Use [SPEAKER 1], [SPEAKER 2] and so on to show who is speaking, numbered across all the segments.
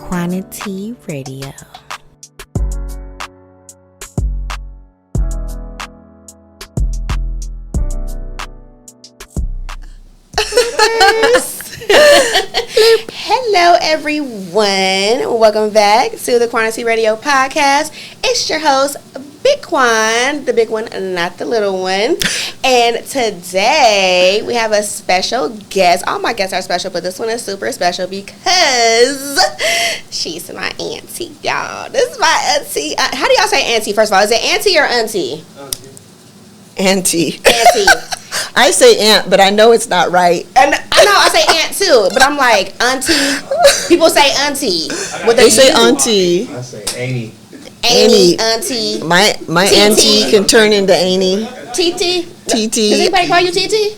[SPEAKER 1] Quantity Radio.
[SPEAKER 2] Hello everyone, welcome back to the Quantity Radio podcast. It's your host, Big Quan, the big one, not the little one. And today we have a special guest. All my guests are special, but this one is super special because she's my auntie, y'all. This is my auntie. How do y'all say auntie, first of all? Is it auntie or auntie?
[SPEAKER 3] Auntie.
[SPEAKER 2] Auntie.
[SPEAKER 3] I say aunt, but I know it's not right.
[SPEAKER 2] And I know I say aunt too, but I'm like auntie. People say auntie.
[SPEAKER 3] They say auntie.
[SPEAKER 4] I say auntie.
[SPEAKER 2] Auntie, auntie.
[SPEAKER 3] My
[SPEAKER 2] TT.
[SPEAKER 3] auntie can turn into Annie.
[SPEAKER 2] TT.
[SPEAKER 3] TT.
[SPEAKER 2] Does anybody call you TT?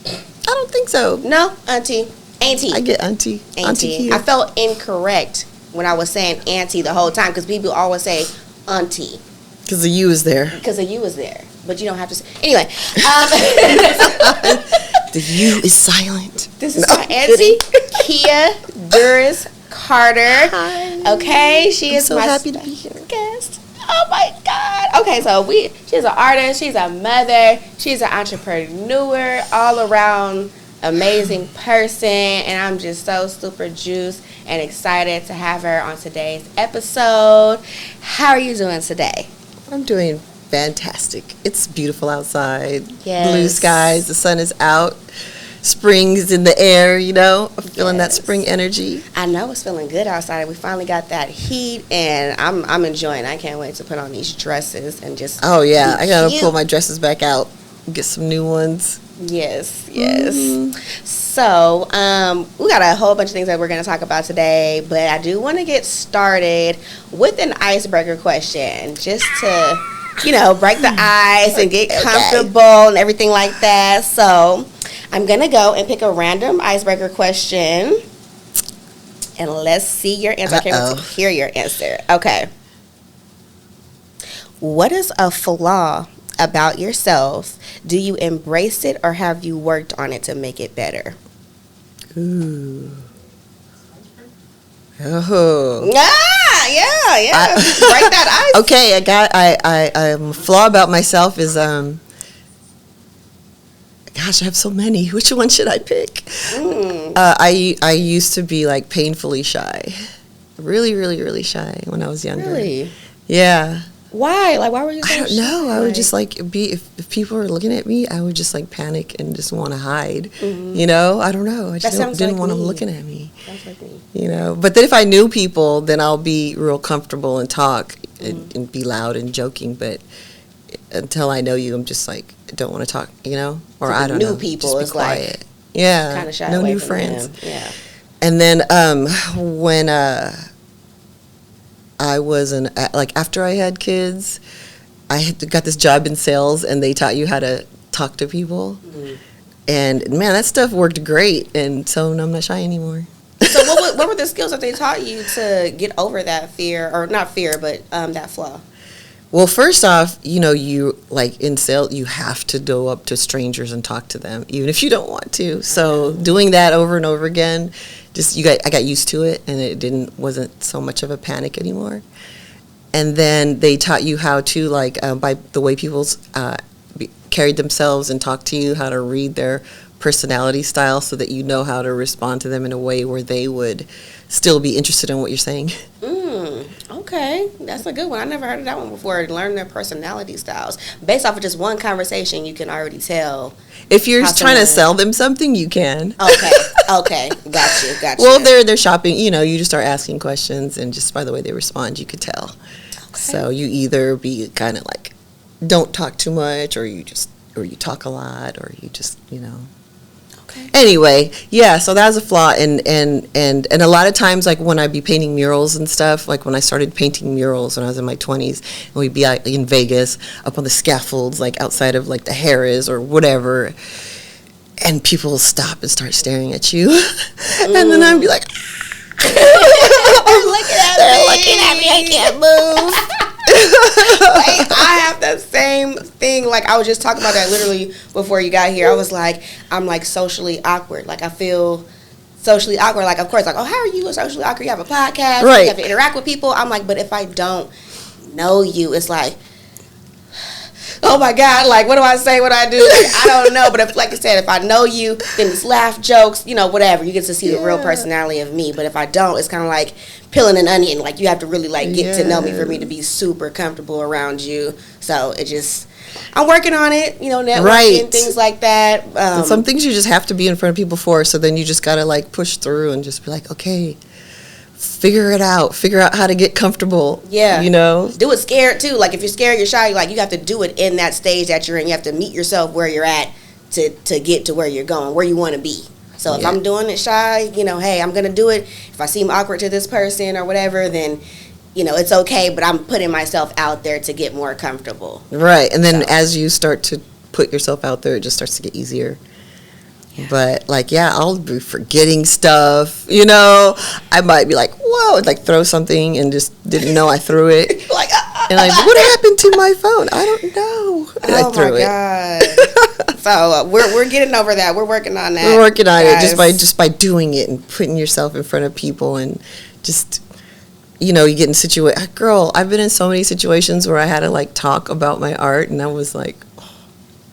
[SPEAKER 3] I don't think so.
[SPEAKER 2] No, auntie. Auntie.
[SPEAKER 3] I get auntie. Auntie here.
[SPEAKER 2] I felt incorrect when I was saying auntie the whole time because people always say auntie.
[SPEAKER 3] Because the U is there.
[SPEAKER 2] Because the U is there. But you don't have to say. Anyway.
[SPEAKER 3] The U is silent.
[SPEAKER 2] This is my auntie, Kia Duras Carter.
[SPEAKER 3] Hi.
[SPEAKER 2] Okay, she is
[SPEAKER 3] so
[SPEAKER 2] my
[SPEAKER 3] happy to be here.
[SPEAKER 2] guest. Oh my God. Okay, so she's an artist, she's a mother, she's an entrepreneur, all around amazing person, and I'm just so super juiced and excited to have her on today's episode. How are you doing today?
[SPEAKER 3] I'm doing fantastic. It's beautiful outside.
[SPEAKER 2] Yes.
[SPEAKER 3] Blue skies. The sun is out. Spring's in the air, you know. I'm feeling that spring energy.
[SPEAKER 2] I know it's feeling good outside. We finally got that heat, and I'm enjoying. I can't wait to put on these dresses and just.
[SPEAKER 3] Oh yeah, I gotta
[SPEAKER 2] cute.
[SPEAKER 3] pull my dresses back out, get some new ones.
[SPEAKER 2] Yes. So, we got a whole bunch of things that we're going to talk about today, but I do want to get started with an icebreaker question, just to, break the ice and get comfortable and everything like that. So, I'm going to go and pick a random icebreaker question, and let's see your answer. I can't wait to hear your answer. Okay. What is a flaw about yourself? Do you embrace it or have you worked on it to make it better?
[SPEAKER 3] Ooh. Oh.
[SPEAKER 2] Yeah. Break that ice.
[SPEAKER 3] Okay, I'm a flaw about myself is gosh, I have so many. Which one should I pick? I used to be like painfully shy. Really, really, really shy when I was younger.
[SPEAKER 2] Really?
[SPEAKER 3] Yeah.
[SPEAKER 2] Why? Like, why were you so
[SPEAKER 3] I don't
[SPEAKER 2] shy?
[SPEAKER 3] know. I would just like if people were looking at me, I would just like panic and just want to hide.
[SPEAKER 2] Mm-hmm.
[SPEAKER 3] I don't know. I just didn't want them looking at me.
[SPEAKER 2] Sounds like me.
[SPEAKER 3] But then if I knew people, then I'll be real comfortable and talk and be loud and joking. But until I know you, I'm just like, I don't want to talk, or
[SPEAKER 2] So
[SPEAKER 3] I don't know.
[SPEAKER 2] New people
[SPEAKER 3] just be
[SPEAKER 2] is
[SPEAKER 3] quiet.
[SPEAKER 2] like,
[SPEAKER 3] yeah,
[SPEAKER 2] kind of shy
[SPEAKER 3] no
[SPEAKER 2] away
[SPEAKER 3] new
[SPEAKER 2] from
[SPEAKER 3] friends.
[SPEAKER 2] them. Yeah.
[SPEAKER 3] And then when I was after I had kids, I had got this job in sales, and they taught you how to talk to people. Mm-hmm. And man, that stuff worked great, and so I'm not shy anymore.
[SPEAKER 2] So what were the skills that they taught you to get over that fear, or not fear, but that flaw?
[SPEAKER 3] Well, first off, you like in sales, you have to go up to strangers and talk to them, even if you don't want to. So doing that over and over again, I got used to it, and it wasn't so much of a panic anymore. And then they taught you how to by the way people carried themselves and talked to you, how to read their personality style so that you know how to respond to them in a way where they would still be interested in what you're saying.
[SPEAKER 2] Okay, that's a good one. I never heard of that one before. Learn their personality styles. Based off of just one conversation, you can already tell.
[SPEAKER 3] If you're trying to sell them something, you can.
[SPEAKER 2] Okay. Got you.
[SPEAKER 3] Well, they're shopping, you just start asking questions, and just by the way they respond, you could tell. Okay. So you either be kind of like, don't talk too much, or you talk a lot, or you just, Okay. Anyway, yeah, so that was a flaw, and a lot of times, like when I'd be painting murals and stuff, like when I started painting murals when I was in my 20s, and we'd be out in Vegas, up on the scaffolds, like outside of like the Harrah's or whatever, and people will stop and start staring at you, and then I'd be like,
[SPEAKER 2] they're looking at me, I can't move. I have the same thing. Like, I was just talking about that literally before you got here. I was like, I'm like socially awkward. Like, I feel socially awkward. Like, of course, like, oh, how are you socially awkward? You have a podcast.
[SPEAKER 3] Right.
[SPEAKER 2] You have to interact with people. I'm like, but if I don't know you, it's like, oh my God, like, what do I say, what do I do? Like, I don't know. But if, like I said, if I know you, then it's laugh, jokes, whatever. You get to see the real personality of me. But if I don't, it's kind of like peeling an onion. Like, you have to really, like, get to know me for me to be super comfortable around you. So it just, I'm working on it, networking, things like that.
[SPEAKER 3] And some things you just have to be in front of people for. So then you just got to, like, push through and just be like, okay, figure out how to get comfortable.
[SPEAKER 2] Yeah. Do it scared too. Like, if you're scared, you're shy, you have to do it in that stage that you're in. You have to meet yourself where you're at to get to where you're going, where you want to be. So if I'm doing it shy, hey, I'm going to do it. If I seem awkward to this person or whatever, then, it's okay. But I'm putting myself out there to get more comfortable.
[SPEAKER 3] Right. And then as you start to put yourself out there, it just starts to get easier. Yeah. But, I'll be forgetting stuff, I might be like, whoa, like throw something and just didn't know I threw it. And what happened to my phone? I don't know. And I threw it.
[SPEAKER 2] God. So we're getting over that. We're working on that.
[SPEAKER 3] We're working on it just by doing it and putting yourself in front of people and just, you get in situations. Girl, I've been in so many situations where I had to, talk about my art, and I was like,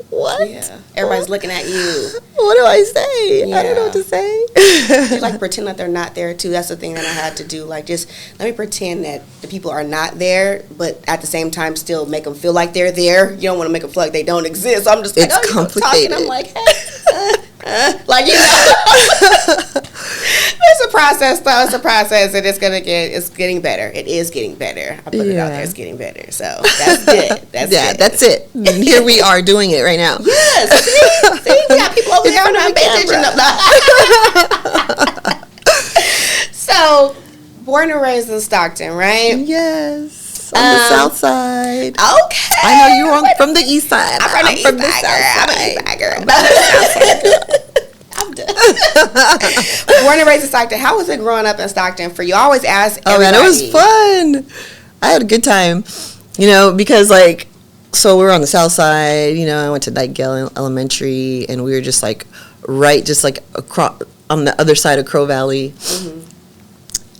[SPEAKER 3] what?
[SPEAKER 2] Yeah. Everybody's looking at you.
[SPEAKER 3] What do I say? Yeah. I don't know what to say.
[SPEAKER 2] You pretend that they're not there too. That's the thing that I had to do. Just let me pretend that the people are not there, but at the same time still make them feel like they're there. You don't want to make them feel like they don't exist. So I'm just like,
[SPEAKER 3] it's complicated.
[SPEAKER 2] Talking. I'm like, it's a process though. It's a process, and it's getting better. It is getting better. I put it out there. It's getting better. So that's good.
[SPEAKER 3] That's it. And here we are doing it right now.
[SPEAKER 2] Yes. See, we got people over there. I'm not paying attention. So, born and raised in Stockton, right?
[SPEAKER 3] Yes. On the south side.
[SPEAKER 2] Okay.
[SPEAKER 3] I know you're from the east side.
[SPEAKER 2] I'm from the east side, girl. I'm done. Born and raised in Stockton. How was it growing up in Stockton for you? I always ask everybody.
[SPEAKER 3] Oh, man, it was fun. I had a good time, because, so we were on the south side, I went to Nightingale Elementary, and we were just, across, on the other side of Crow Valley,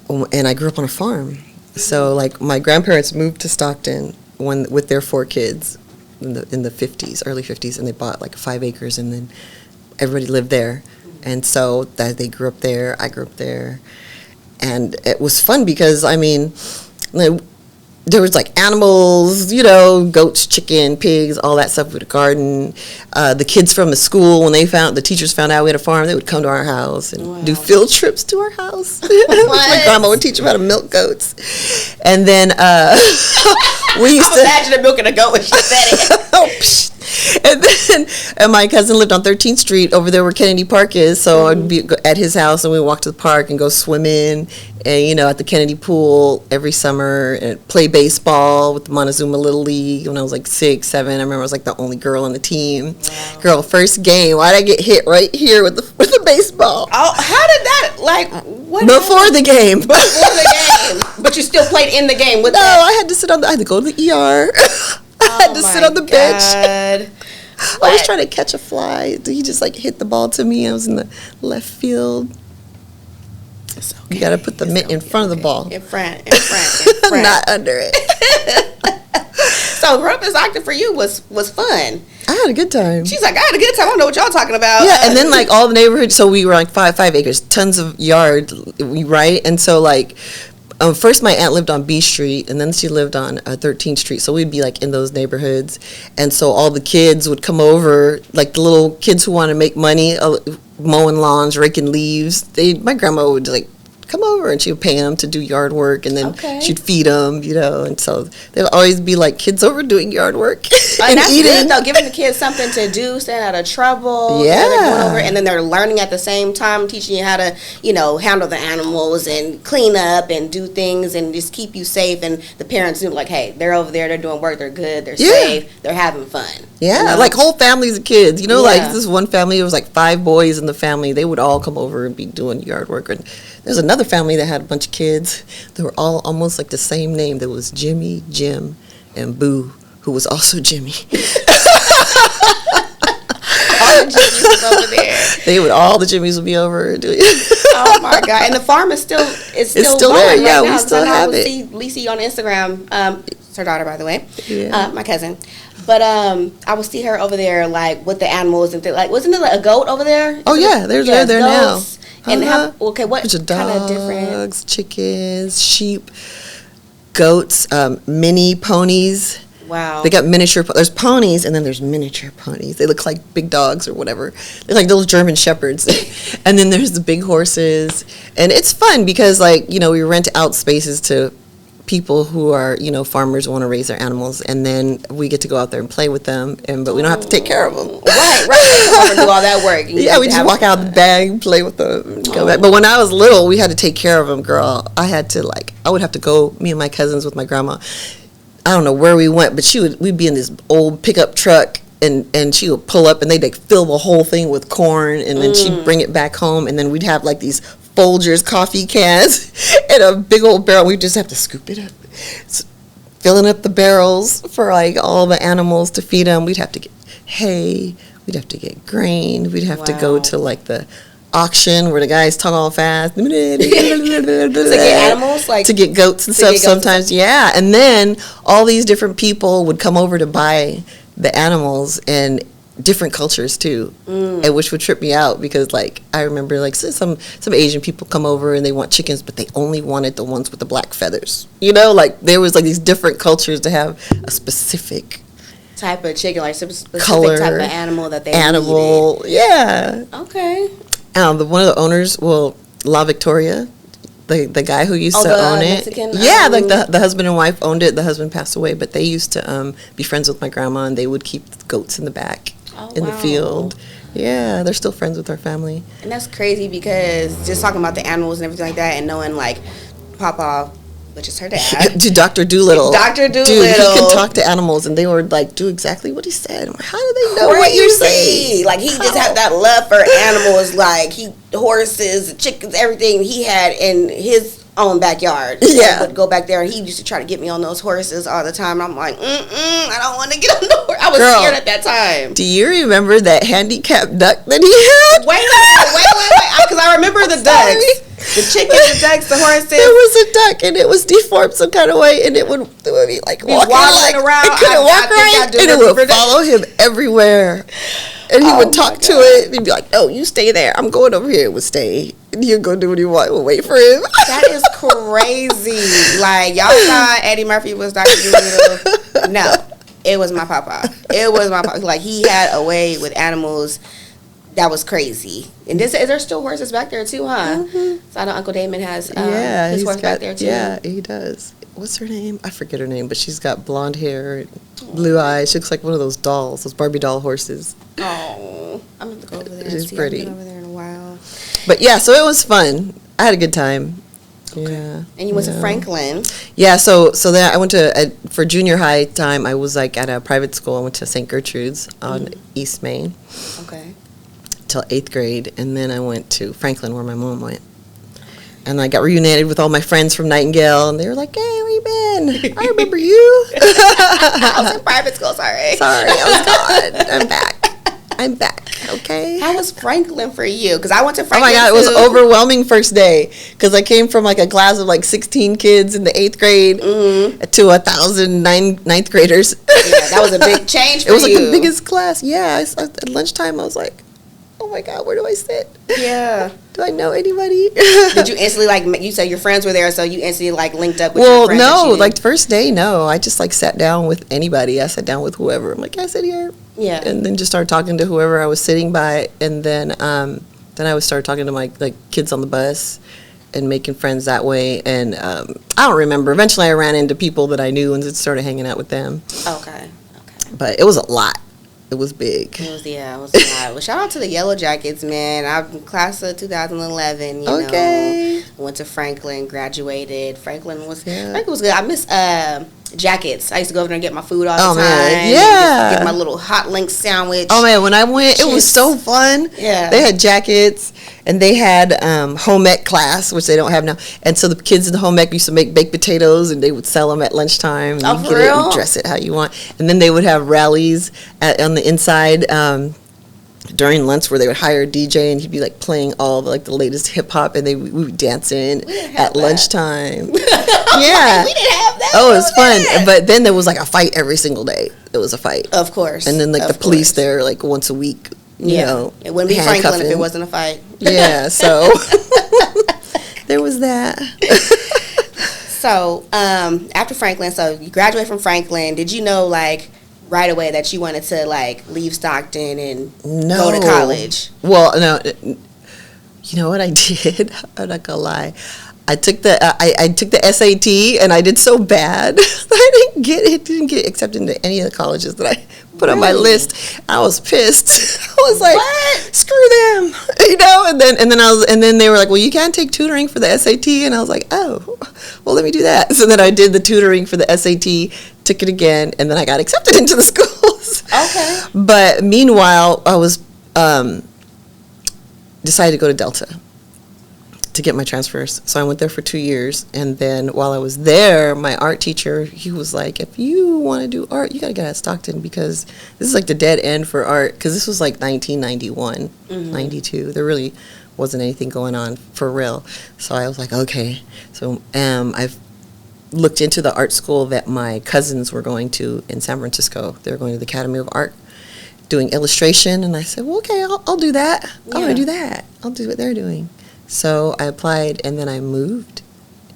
[SPEAKER 3] and I grew up on a farm. So, my grandparents moved to Stockton with their 4 kids in the 50s, early 50s, and they bought, 5 acres, and then everybody lived there. And so that they grew up there, I grew up there, and it was fun because, there was animals, goats, chicken, pigs, all that stuff with the garden. The kids from the school, when the teachers found out we had a farm, they would come to our house and do field trips to our house. My grandma would teach them how to milk goats. And then we used to
[SPEAKER 2] imagine milking a goat when she said it.
[SPEAKER 3] And my cousin lived on 13th Street over there where Kennedy Park is, so I'd be at his house and we'd walk to the park and go swimming and at the Kennedy pool every summer and play baseball with the Montezuma Little League when I was 6, 7. I remember I was the only girl on the team. Wow. Girl, first game, why'd I get hit right here with the baseball?
[SPEAKER 2] Oh, how did that what
[SPEAKER 3] before the game?
[SPEAKER 2] Before the game. But you still played in the game with
[SPEAKER 3] I had to go to the ER. I had to sit on the bench. I was trying to catch a fly. He just hit the ball to me. I was in the left field.
[SPEAKER 2] It's okay.
[SPEAKER 3] You got to put the mitt in front of the ball.
[SPEAKER 2] In front.
[SPEAKER 3] Not under it.
[SPEAKER 2] So growing up in Stockton for you was fun.
[SPEAKER 3] I had a good time.
[SPEAKER 2] She's like, I had a good time. I don't know what y'all talking about.
[SPEAKER 3] Yeah, and then all the neighborhoods. So we were 5 acres, tons of yard, right? And so first my aunt lived on B Street, and then she lived on 13th Street, so we'd be in those neighborhoods, and so all the kids would come over, the little kids who want to make money, mowing lawns, raking leaves. My grandma would come over and she would pay them to do yard work, and then she'd feed them, and so there'd always be kids over doing yard work and
[SPEAKER 2] that's
[SPEAKER 3] eating.
[SPEAKER 2] Good, though, giving the kids something to do, staying out of trouble.
[SPEAKER 3] Yeah.
[SPEAKER 2] They're going over, and then they're learning at the same time, teaching you how to, handle the animals and clean up and do things and just keep you safe. And the parents knew, hey, they're over there, they're doing work, they're good, they're safe, they're having fun.
[SPEAKER 3] Yeah, whole families of kids. This one family, there was 5 boys in the family. They would all come over and be doing yard work. And there's another family that had a bunch of kids. They were all almost the same name. There was Jimmy, Jim, and Boo, who was also Jimmy.
[SPEAKER 2] All the Jimmys was over there.
[SPEAKER 3] All the Jimmys would be over doing
[SPEAKER 2] Oh my god! And the farm is still
[SPEAKER 3] still
[SPEAKER 2] going
[SPEAKER 3] there.
[SPEAKER 2] right
[SPEAKER 3] Yeah,
[SPEAKER 2] now.
[SPEAKER 3] we still
[SPEAKER 2] I
[SPEAKER 3] have
[SPEAKER 2] would
[SPEAKER 3] it.
[SPEAKER 2] see Lisi on Instagram. It's her daughter, by the way.
[SPEAKER 3] Yeah.
[SPEAKER 2] My cousin. But I would see her over there, like with the animals and like, wasn't there like a goat over there?
[SPEAKER 3] Oh yeah, they're there now.
[SPEAKER 2] Goats. And what
[SPEAKER 3] bunch of
[SPEAKER 2] kind of
[SPEAKER 3] dogs,
[SPEAKER 2] different?
[SPEAKER 3] chickens, sheep, goats, mini ponies.
[SPEAKER 2] Wow.
[SPEAKER 3] They got miniature. There's ponies, and then there's miniature ponies. They look like big dogs or whatever. They're like those German shepherds. And then there's the big horses, and it's fun because we rent out spaces to people who are farmers who want to raise their animals, and then we get to go out there and play with them, but we don't have to take care of them.
[SPEAKER 2] Right. You do all that work.
[SPEAKER 3] Yeah, we just walk out the bag, play with them, and go back. But when I was little, we had to take care of them, girl. I would have to go, me and my cousins with my grandma. I don't know where we went, but we'd be in this old pickup truck, and she would pull up, and they'd fill the whole thing with corn, and then she'd bring it back home, and then we'd have these Folgers coffee cans and a big old barrel. We'd just have to scoop it up, filling up the barrels for all the animals to feed them. We'd have to get hay, we'd have to get grain, we'd have to go to the auction where the guys talk all fast to get
[SPEAKER 2] animals,
[SPEAKER 3] to get goats and stuff sometimes. Yeah, and then all these different people would come over to buy the animals, and different cultures too, and which would trip me out because I remember some Asian people come over and they want chickens, but they only wanted the ones with the black feathers. There was these different cultures to have a specific
[SPEAKER 2] type of chicken, specific
[SPEAKER 3] color,
[SPEAKER 2] type of animal that they
[SPEAKER 3] needed. Yeah.
[SPEAKER 2] Okay.
[SPEAKER 3] One of the owners, La Victoria, the guy who used to own it.
[SPEAKER 2] Mexican,
[SPEAKER 3] yeah, the husband and wife owned it. The husband passed away, but they used to be friends with my grandma, and they would keep the goats in the back in the field. Yeah, they're still friends with our family.
[SPEAKER 2] And that's crazy because just talking about the animals and everything like that, and knowing Papa, which is her dad,
[SPEAKER 3] Dr. Doolittle.
[SPEAKER 2] Dude, he
[SPEAKER 3] could talk to animals, and they would do exactly what he said. I'm like, how do they know what you're saying?
[SPEAKER 2] He just had that love for animals, horses, chickens, everything he had in his own backyard.
[SPEAKER 3] Yeah,
[SPEAKER 2] I would go back there, and he used to try to get me on those horses all the time. I'm like, I don't want to get on the horse. I was scared at that time.
[SPEAKER 3] Do you remember that handicapped duck that he had?
[SPEAKER 2] Wait, because I remember the ducks. The chickens, the ducks, the horses.
[SPEAKER 3] There was a duck, and it was deformed some kind of way, and it would be walking
[SPEAKER 2] around.
[SPEAKER 3] It couldn't walk right, and it would follow him everywhere. And he would talk to it, and he'd be like, "No, you stay there. I'm going over here." It would stay, and he'd go do what he want. We'll wait for him.
[SPEAKER 2] That is crazy. Y'all thought Eddie Murphy was Dr. Doolittle? No, it was my papa. He had a way with animals that was crazy. And is there still horses back there too, huh? Mm-hmm. So I know Uncle Damon has his horse back there too.
[SPEAKER 3] Yeah, he does. What's her name? I forget her name, but she's got blonde hair, blue eyes. She looks like one of those dolls, those Barbie doll horses.
[SPEAKER 2] Oh, I'm going to go over there.
[SPEAKER 3] She's pretty.
[SPEAKER 2] I haven't been over there in a while.
[SPEAKER 3] But yeah, so it was fun. I had a good time. Okay. Yeah.
[SPEAKER 2] And you went to Franklin.
[SPEAKER 3] Yeah, so then I went to, for junior high time, I was at a private school. I went to St. Gertrude's on East Main. Okay. Till 8th grade, and then I went to Franklin where my mom went. And I got reunited with all my friends from Nightingale, and they were like, "Hey, where you been? I remember you."
[SPEAKER 2] I was in private school, sorry,
[SPEAKER 3] I was gone. I'm back, okay?
[SPEAKER 2] How was Franklin for you? Because I went to Franklin.
[SPEAKER 3] Oh my God, it was overwhelming first day, because I came from a class of 16 kids in the 8th grade to 1,000 ninth graders.
[SPEAKER 2] Yeah, that was a big change for you.
[SPEAKER 3] It was the biggest class. Yeah, at lunchtime I was like, oh my God, where do I sit?
[SPEAKER 2] Yeah.
[SPEAKER 3] Do I know anybody?
[SPEAKER 2] Did you instantly, you said your friends were there, so you instantly, linked up with your friends?
[SPEAKER 3] Well, no, first day, no. I just, sat down with anybody. I sat down with whoever. I'm like, can I sit here?
[SPEAKER 2] Yeah.
[SPEAKER 3] And then just started talking to whoever I was sitting by. And then I would start talking to my, kids on the bus and making friends that way. And I don't remember. Eventually, I ran into people that I knew and started hanging out with them.
[SPEAKER 2] Okay.
[SPEAKER 3] But it was a lot. It was big.
[SPEAKER 2] It was a lot. Well, shout out to the Yellow Jackets, man. I'm class of 2011, you know. Went to Franklin, graduated. Franklin was good. I miss Jackets. I used to go over there and get my food all the time.
[SPEAKER 3] Man. Yeah.
[SPEAKER 2] Get my little hot link sandwich.
[SPEAKER 3] Oh, man, when I went, it was so fun.
[SPEAKER 2] Yeah.
[SPEAKER 3] They had Jackets, and they had home ec class, which they don't have now. And so the kids in the home ec used to make baked potatoes, and they would sell them at lunchtime. And
[SPEAKER 2] for real?
[SPEAKER 3] And dress it how you want. And then they would have rallies on the inside during lunch where they would hire a DJ and he'd be like playing all the, like the latest hip hop, and we would dance in at lunchtime. Yeah,
[SPEAKER 2] we didn't have that.
[SPEAKER 3] Oh, it was fun. But then there was like a fight every single day. It was a fight,
[SPEAKER 2] of course.
[SPEAKER 3] And then like the police there like once a week. You know,
[SPEAKER 2] it wouldn't be Franklin if it wasn't a fight.
[SPEAKER 3] Yeah, so there was that.
[SPEAKER 2] So after Franklin, so you graduated from Franklin. Did you know like right away that you wanted to like leave Stockton and go to college?
[SPEAKER 3] Well, no. You know what I did? I'm not gonna lie. I took the SAT and I did so bad that I didn't get accepted into any of the colleges that I put on my list. I was pissed. I was like, what? Screw them, you know. And then they were like, well, you can't take tutoring for the SAT, and I was like, oh, well, let me do that. So then I did the tutoring for the SAT, took it again, and then I got accepted into the schools.
[SPEAKER 2] Okay.
[SPEAKER 3] But meanwhile, I was decided to go to Delta to get my transfers. So I went there for 2 years, and then while I was there, my art teacher, he was like, if you want to do art, you got to get out of Stockton, because this is like the dead end for art, because this was like 1991, 92. There really wasn't anything going on for real. So I was like, okay. So I've looked into the art school that my cousins were going to in San Francisco. They were going to the Academy of Art, doing illustration, and I said, well, okay, I'll do that. I want to do that. I'll do what they're doing. So I applied, and then I moved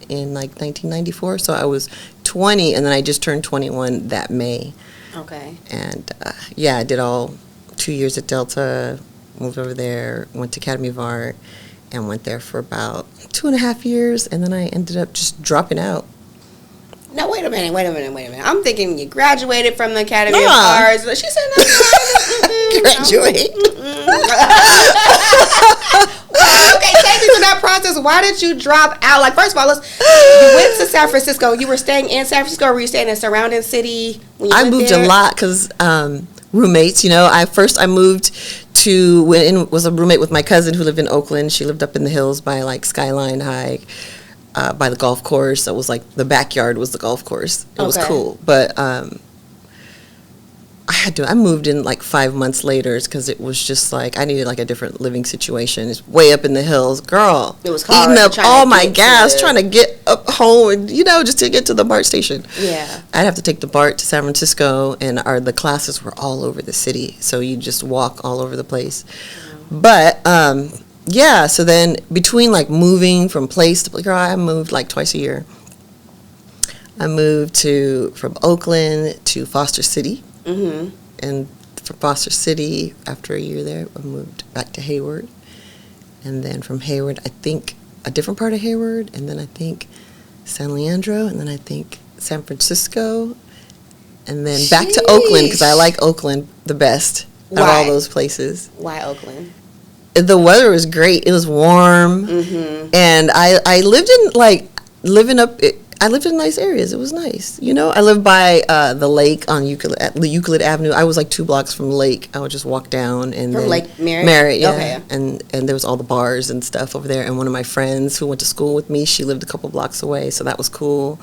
[SPEAKER 3] in like 1994. So I was 20, and then I just turned 21 that May.
[SPEAKER 2] Okay.
[SPEAKER 3] And I did all 2 years at Delta, moved over there, went to Academy of Art, and went there for about 2.5 years, and then I ended up just dropping out.
[SPEAKER 2] No, wait a minute. I'm thinking you graduated from the Academy of Arts. She said no.
[SPEAKER 3] Graduate.
[SPEAKER 2] Well, okay, take me through that process. Why did you drop out? Like, first of all, you went to San Francisco. You were staying in San Francisco, or were you staying in a surrounding city when you
[SPEAKER 3] I moved there? A lot because roommates, you know. I moved to, was a roommate with my cousin who lived in Oakland. She lived up in the hills by like Skyline High. By the golf course. That was like the backyard was the golf course. It was cool. But I moved in like 5 months later because it was just like I needed like a different living situation. It's way up in the hills. Girl,
[SPEAKER 2] it was hard,
[SPEAKER 3] eating up all my gas trying to get up home and, you know, just to get to the BART station. Yeah. I'd have to take the BART to San Francisco, and the classes were all over the city. So you just walk all over the place. But yeah, so then between like moving from place to place, girl, I moved like twice a year. I moved from Oakland to Foster City. Mm-hmm. And from Foster City, after a year there, I moved back to Hayward. And then from Hayward, I think a different part of Hayward, and then I think San Leandro, and then I think San Francisco, and then back to Oakland, because I like Oakland the best of all those places.
[SPEAKER 2] Why Oakland?
[SPEAKER 3] The weather was great. It was warm, and I lived in nice areas. It was nice, you know. I lived by the lake on Euclid Avenue. I was like 2 blocks from the lake. I would just walk down and
[SPEAKER 2] from Lake Merritt.
[SPEAKER 3] Merritt, yeah. Okay. And there was all the bars and stuff over there. And one of my friends who went to school with me, she lived a couple blocks away, so that was cool.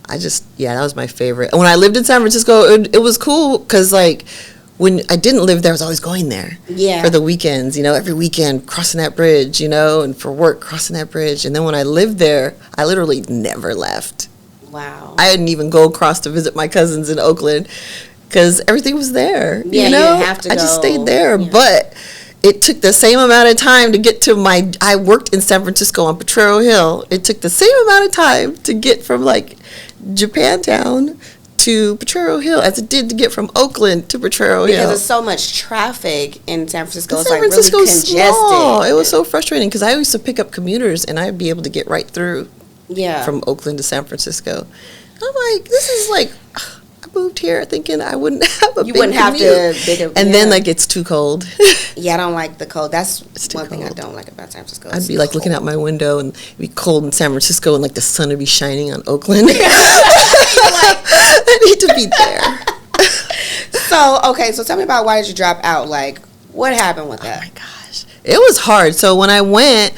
[SPEAKER 3] That was my favorite. And when I lived in San Francisco, it was cool because like, when I didn't live there, I was always going there for the weekends, you know, every weekend crossing that bridge, you know, and for work crossing that bridge. And then when I lived there, I literally never left. Wow. I didn't even go across to visit my cousins in Oakland because everything was there, you know. You have to go. I just stayed there, but it took the same amount of time to get to I worked in San Francisco on Potrero Hill. It took the same amount of time to get from like Japantown to Potrero Hill as it did to get from Oakland to Potrero Hill.
[SPEAKER 2] Because there's so much traffic in San Francisco. It's like really congested.
[SPEAKER 3] Small. It was so frustrating because I used to pick up commuters and I'd be able to get right through from Oakland to San Francisco. I'm like, this is like, I moved here thinking I wouldn't have a big commute. And then like it's too cold.
[SPEAKER 2] Yeah, I don't like the cold. That's one thing I don't like about San Francisco.
[SPEAKER 3] I'd be like looking out my window and it'd be cold in San Francisco and like the sun would be shining on Oakland. I need to be there.
[SPEAKER 2] So tell me about why did you drop out? Like, what happened with that?
[SPEAKER 3] Oh my gosh. It was hard. So when I went,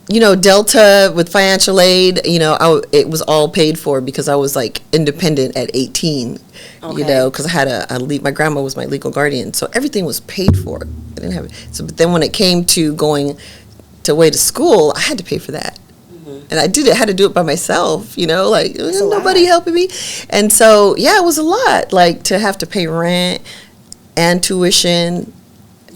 [SPEAKER 3] Delta with financial aid, it was all paid for because I was like independent at 18, because I had my grandma was my legal guardian. So everything was paid for. I didn't have it. So, but then when it came to going away to school, I had to pay for that. And I had to do it by myself, like nobody helping me. And so, yeah, it was a lot, like to have to pay rent and tuition.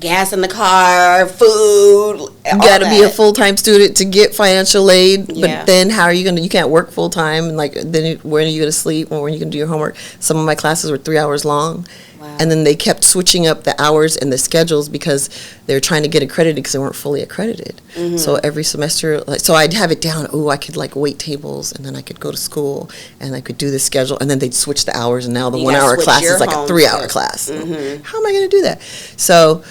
[SPEAKER 2] Gas in the car, food.
[SPEAKER 3] You got to be a full-time student to get financial aid.
[SPEAKER 2] Yeah.
[SPEAKER 3] But then how are you you can't work full-time. And like, then when are you going to sleep? Or when are you going to do your homework? Some of my classes were 3 hours long.
[SPEAKER 2] Wow.
[SPEAKER 3] And then they kept switching up the hours and the schedules because they were trying to get accredited because they weren't fully accredited. So every semester, so I'd have it down. Oh, I could like wait tables, and then I could go to school, and I could do the schedule, and then they'd switch the hours, and now the 1 hour class is like a 3 hour class. How am I going to do that? So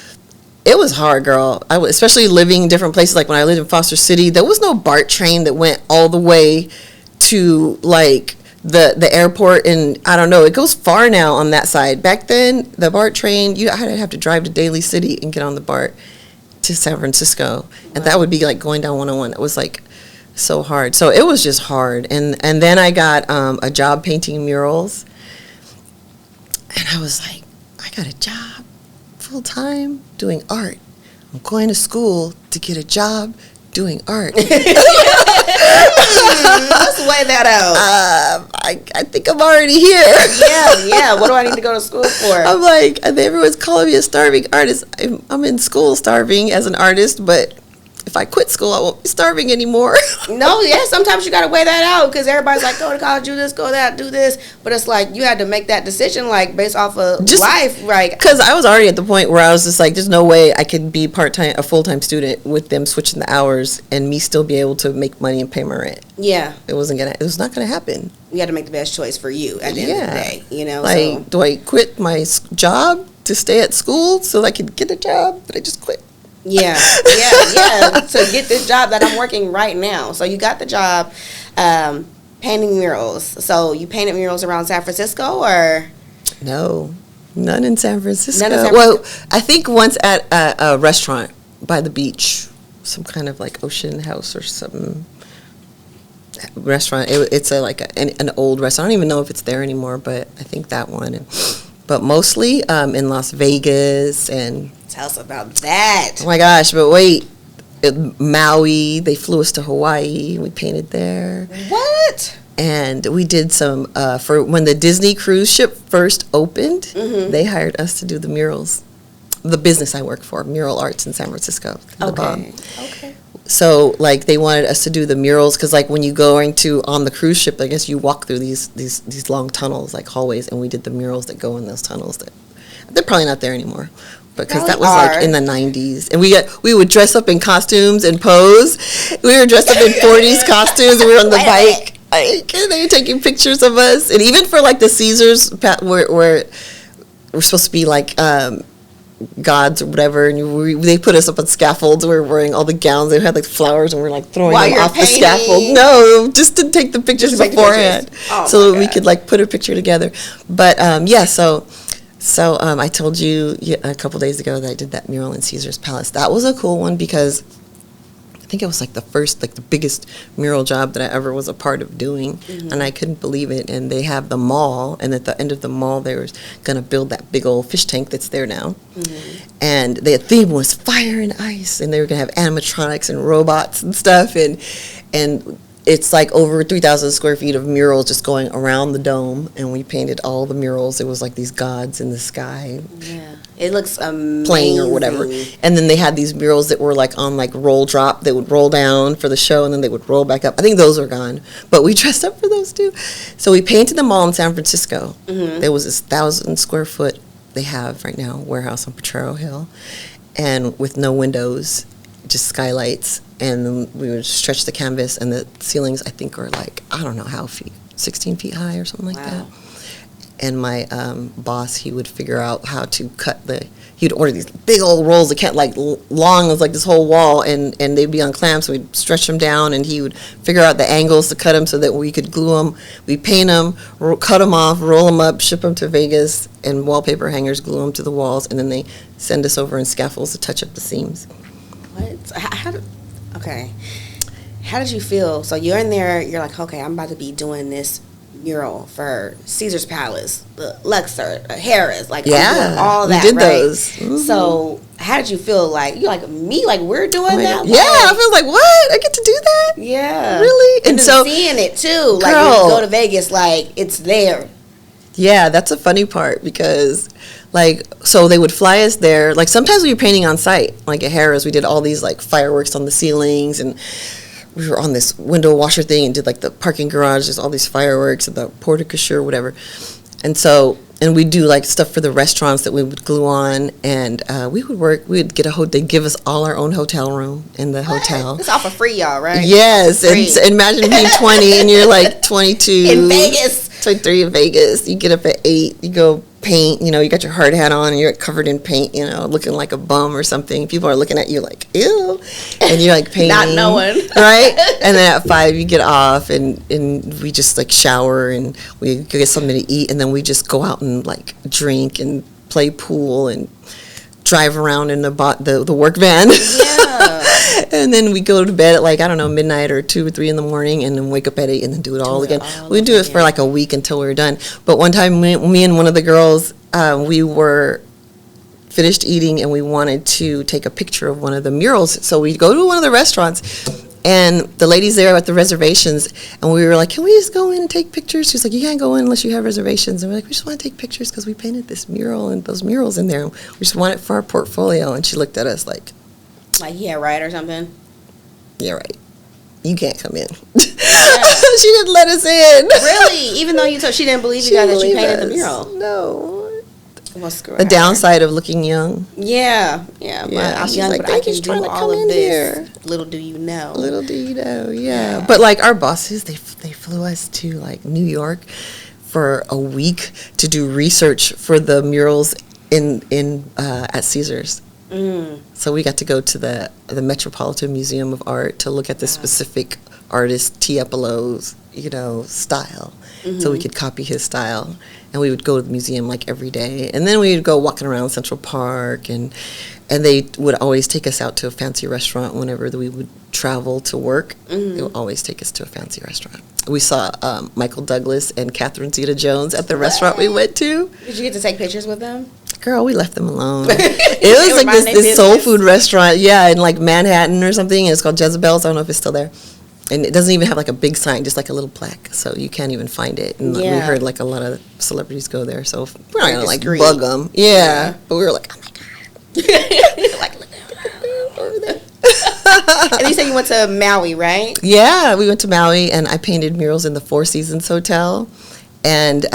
[SPEAKER 3] it was hard, girl. Especially living in different places. Like when I lived in Foster City, there was no BART train that went all the way to like the airport, and I don't know, it goes far now on that side. Back then, the BART train, I'd have to drive to Daly City and get on the BART to San Francisco, and that would be like going down 101. It was like so hard. So it was just hard, and then I got a job painting murals, and I was like, I got a job full time doing art. I'm going to school to get a job doing art.
[SPEAKER 2] Let's weigh that out.
[SPEAKER 3] I think I'm already here.
[SPEAKER 2] Yeah. What do I need to go to school for?
[SPEAKER 3] I'm like, everyone's calling me a starving artist. I'm in school starving as an artist, but if I quit school, I won't be starving anymore.
[SPEAKER 2] No, yeah, sometimes you got to weigh that out because everybody's like, go to college, do this, go that, do this. But it's like you had to make that decision like based off of life, right?
[SPEAKER 3] Because I was already at the point where I was just like, there's no way I could be a full-time student with them switching the hours and me still be able to make money and pay my rent.
[SPEAKER 2] Yeah.
[SPEAKER 3] It was not going to happen.
[SPEAKER 2] You had to make the best choice for you at the end of the day,
[SPEAKER 3] Like, do I quit my job to stay at school so I could get a job that I just quit?
[SPEAKER 2] Yeah. To get this job that I'm working right now. So you got the job painting murals. So you painted murals around San Francisco, or?
[SPEAKER 3] No, none in San Francisco.
[SPEAKER 2] None in San
[SPEAKER 3] Well, I think once at a restaurant by the beach, some kind of like ocean house or some restaurant. It's an old restaurant. I don't even know if it's there anymore, but I think that one. But mostly in Las Vegas and.
[SPEAKER 2] Tell us about that.
[SPEAKER 3] Oh my gosh, but wait. Maui, they flew us to Hawaii. We painted there.
[SPEAKER 2] What?
[SPEAKER 3] And we did some, for when the Disney cruise ship first opened, they hired us to do the murals. The business I work for, Mural Arts in San Francisco.
[SPEAKER 2] Okay.
[SPEAKER 3] So, like, they wanted us to do the murals because, like, when you going on the cruise ship, I guess you walk through these long tunnels, like hallways, and we did the murals that go in those tunnels. They're probably not there anymore. Because that was like in the 90s. And we would dress up in costumes and pose. We were dressed up in 40s costumes. We were on the bike. And they were taking pictures of us. And even for like the Caesars, where we're supposed to be like gods or whatever. And they put us up on scaffolds. We were wearing all the gowns. They had like flowers and we were like throwing them off the scaffold. No, just to take the pictures beforehand. So that we could like put a picture together. But So I told you a couple days ago that I did that mural in Caesar's Palace. That was a cool one because I think it was like the biggest mural job that I ever was a part of doing, and I couldn't believe it. And they have the mall, and at the end of the mall, they were going to build that big old fish tank that's there now. And their theme was fire and ice, and they were going to have animatronics and robots and stuff, and it's like over 3,000 square feet of murals just going around the dome, and we painted all the murals. It was like these gods in the sky.
[SPEAKER 2] Yeah, it looks amazing.
[SPEAKER 3] Playing or whatever. And then they had these murals that were like on like roll drop. They would roll down for the show, and then they would roll back up. I think those are gone, but we dressed up for those too. So we painted them all in San Francisco. There was this 1,000 square foot they have right now warehouse on Potrero Hill, and with no windows, just skylights. And then we would stretch the canvas, and the ceilings, I think, were like, I don't know how feet, 16 feet high or something like that. And my boss, he would figure out how to cut he'd order these big old rolls that kept like long as like this whole wall, and they'd be on clamps. So we'd stretch them down, and he would figure out the angles to cut them so that we could glue them. We paint them, cut them off, roll them up, ship them to Vegas, and wallpaper hangers, glue them to the walls, and then they send us over in scaffolds to touch up the seams.
[SPEAKER 2] What? Okay. how did you feel? So you're in there, you're like, okay, I'm about to be doing this mural for Caesar's Palace, Luxor, Harris, like I'm doing all that,
[SPEAKER 3] we did
[SPEAKER 2] right?
[SPEAKER 3] those. Mm-hmm.
[SPEAKER 2] So how did you feel? Like you like me? Like we're doing that?
[SPEAKER 3] Yeah, I feel like what? I get to do that?
[SPEAKER 2] Yeah,
[SPEAKER 3] really.
[SPEAKER 2] And so seeing it too, like when you go to Vegas, like it's there.
[SPEAKER 3] Yeah, that's a funny part because, like, so they would fly us there. Like sometimes we were painting on site. Like at Harris, we did all these like fireworks on the ceilings and. We were on this window washer thing and did like the parking garage, just all these fireworks and the porte-cochere, whatever. And so, and we do like stuff for the restaurants that we would glue on. And we would get they'd give us all our own hotel room in the hotel.
[SPEAKER 2] It's all for free, y'all, right?
[SPEAKER 3] Yes. And imagine being 20 and you're like 22.
[SPEAKER 2] In Vegas.
[SPEAKER 3] 23 in Vegas. You get up at 8, you go paint, you know, you got your hard hat on and you're covered in paint, you know, looking like a bum or something. People are looking at you like, ew. And you're like painting.
[SPEAKER 2] Not knowing.
[SPEAKER 3] Right? And then at 5 you get off and we just like shower and we get something to eat and then we just go out and like drink and play pool and drive around in the work van.
[SPEAKER 2] Yeah.
[SPEAKER 3] And then we go to bed at like, I don't know, midnight or 2 or 3 in the morning and then wake up at 8 and then do it all again. We do it for like a week until we were done. But one time me and one of the girls, we were finished eating and we wanted to take a picture of one of the murals. So we go to one of the restaurants and the ladies there at the reservations and we were like, can we just go in and take pictures? She's like, you can't go in unless you have reservations. And we're like, we just want to take pictures because we painted this mural and those murals in there. We just want it for our portfolio. And she looked at us like,
[SPEAKER 2] yeah, right, or something.
[SPEAKER 3] Yeah, right. You can't come in. Yeah. She didn't let us in.
[SPEAKER 2] Really? Even though you told she didn't believe you guys that you painted the mural.
[SPEAKER 3] No.
[SPEAKER 2] Well, screw
[SPEAKER 3] the downside of looking young.
[SPEAKER 2] Yeah. I'm young,
[SPEAKER 3] like,
[SPEAKER 2] but I can do all of this.
[SPEAKER 3] Here.
[SPEAKER 2] Little do you know.
[SPEAKER 3] Little do you know, yeah. But like our bosses, they flew us to like New York for a week to do research for the murals in at Caesars. So we got to go to the Metropolitan Museum of Art to look at the specific artist Tiepolo's, style. So we could copy his style. And we would go to the museum like every day. And then we would go walking around Central Park and they would always take us out to a fancy restaurant whenever we would travel to work. They would always take us to a fancy restaurant. We saw Michael Douglas and Catherine Zeta-Jones at the restaurant we went to.
[SPEAKER 2] Did you get to take pictures with them?
[SPEAKER 3] Girl, we left them alone. It was like this soul food restaurant, in like Manhattan or something. And it's called Jezebel's. I don't know if it's still there. And it doesn't even have like a big sign, just like a little plaque. So you can't even find it. And we heard like a lot of celebrities go there. So we're not going to like bug them. Yeah. But we were like, oh my God.
[SPEAKER 2] Like, look over there. And you said you went to Maui, right?
[SPEAKER 3] Yeah, we went to Maui and I painted murals in the Four Seasons Hotel. And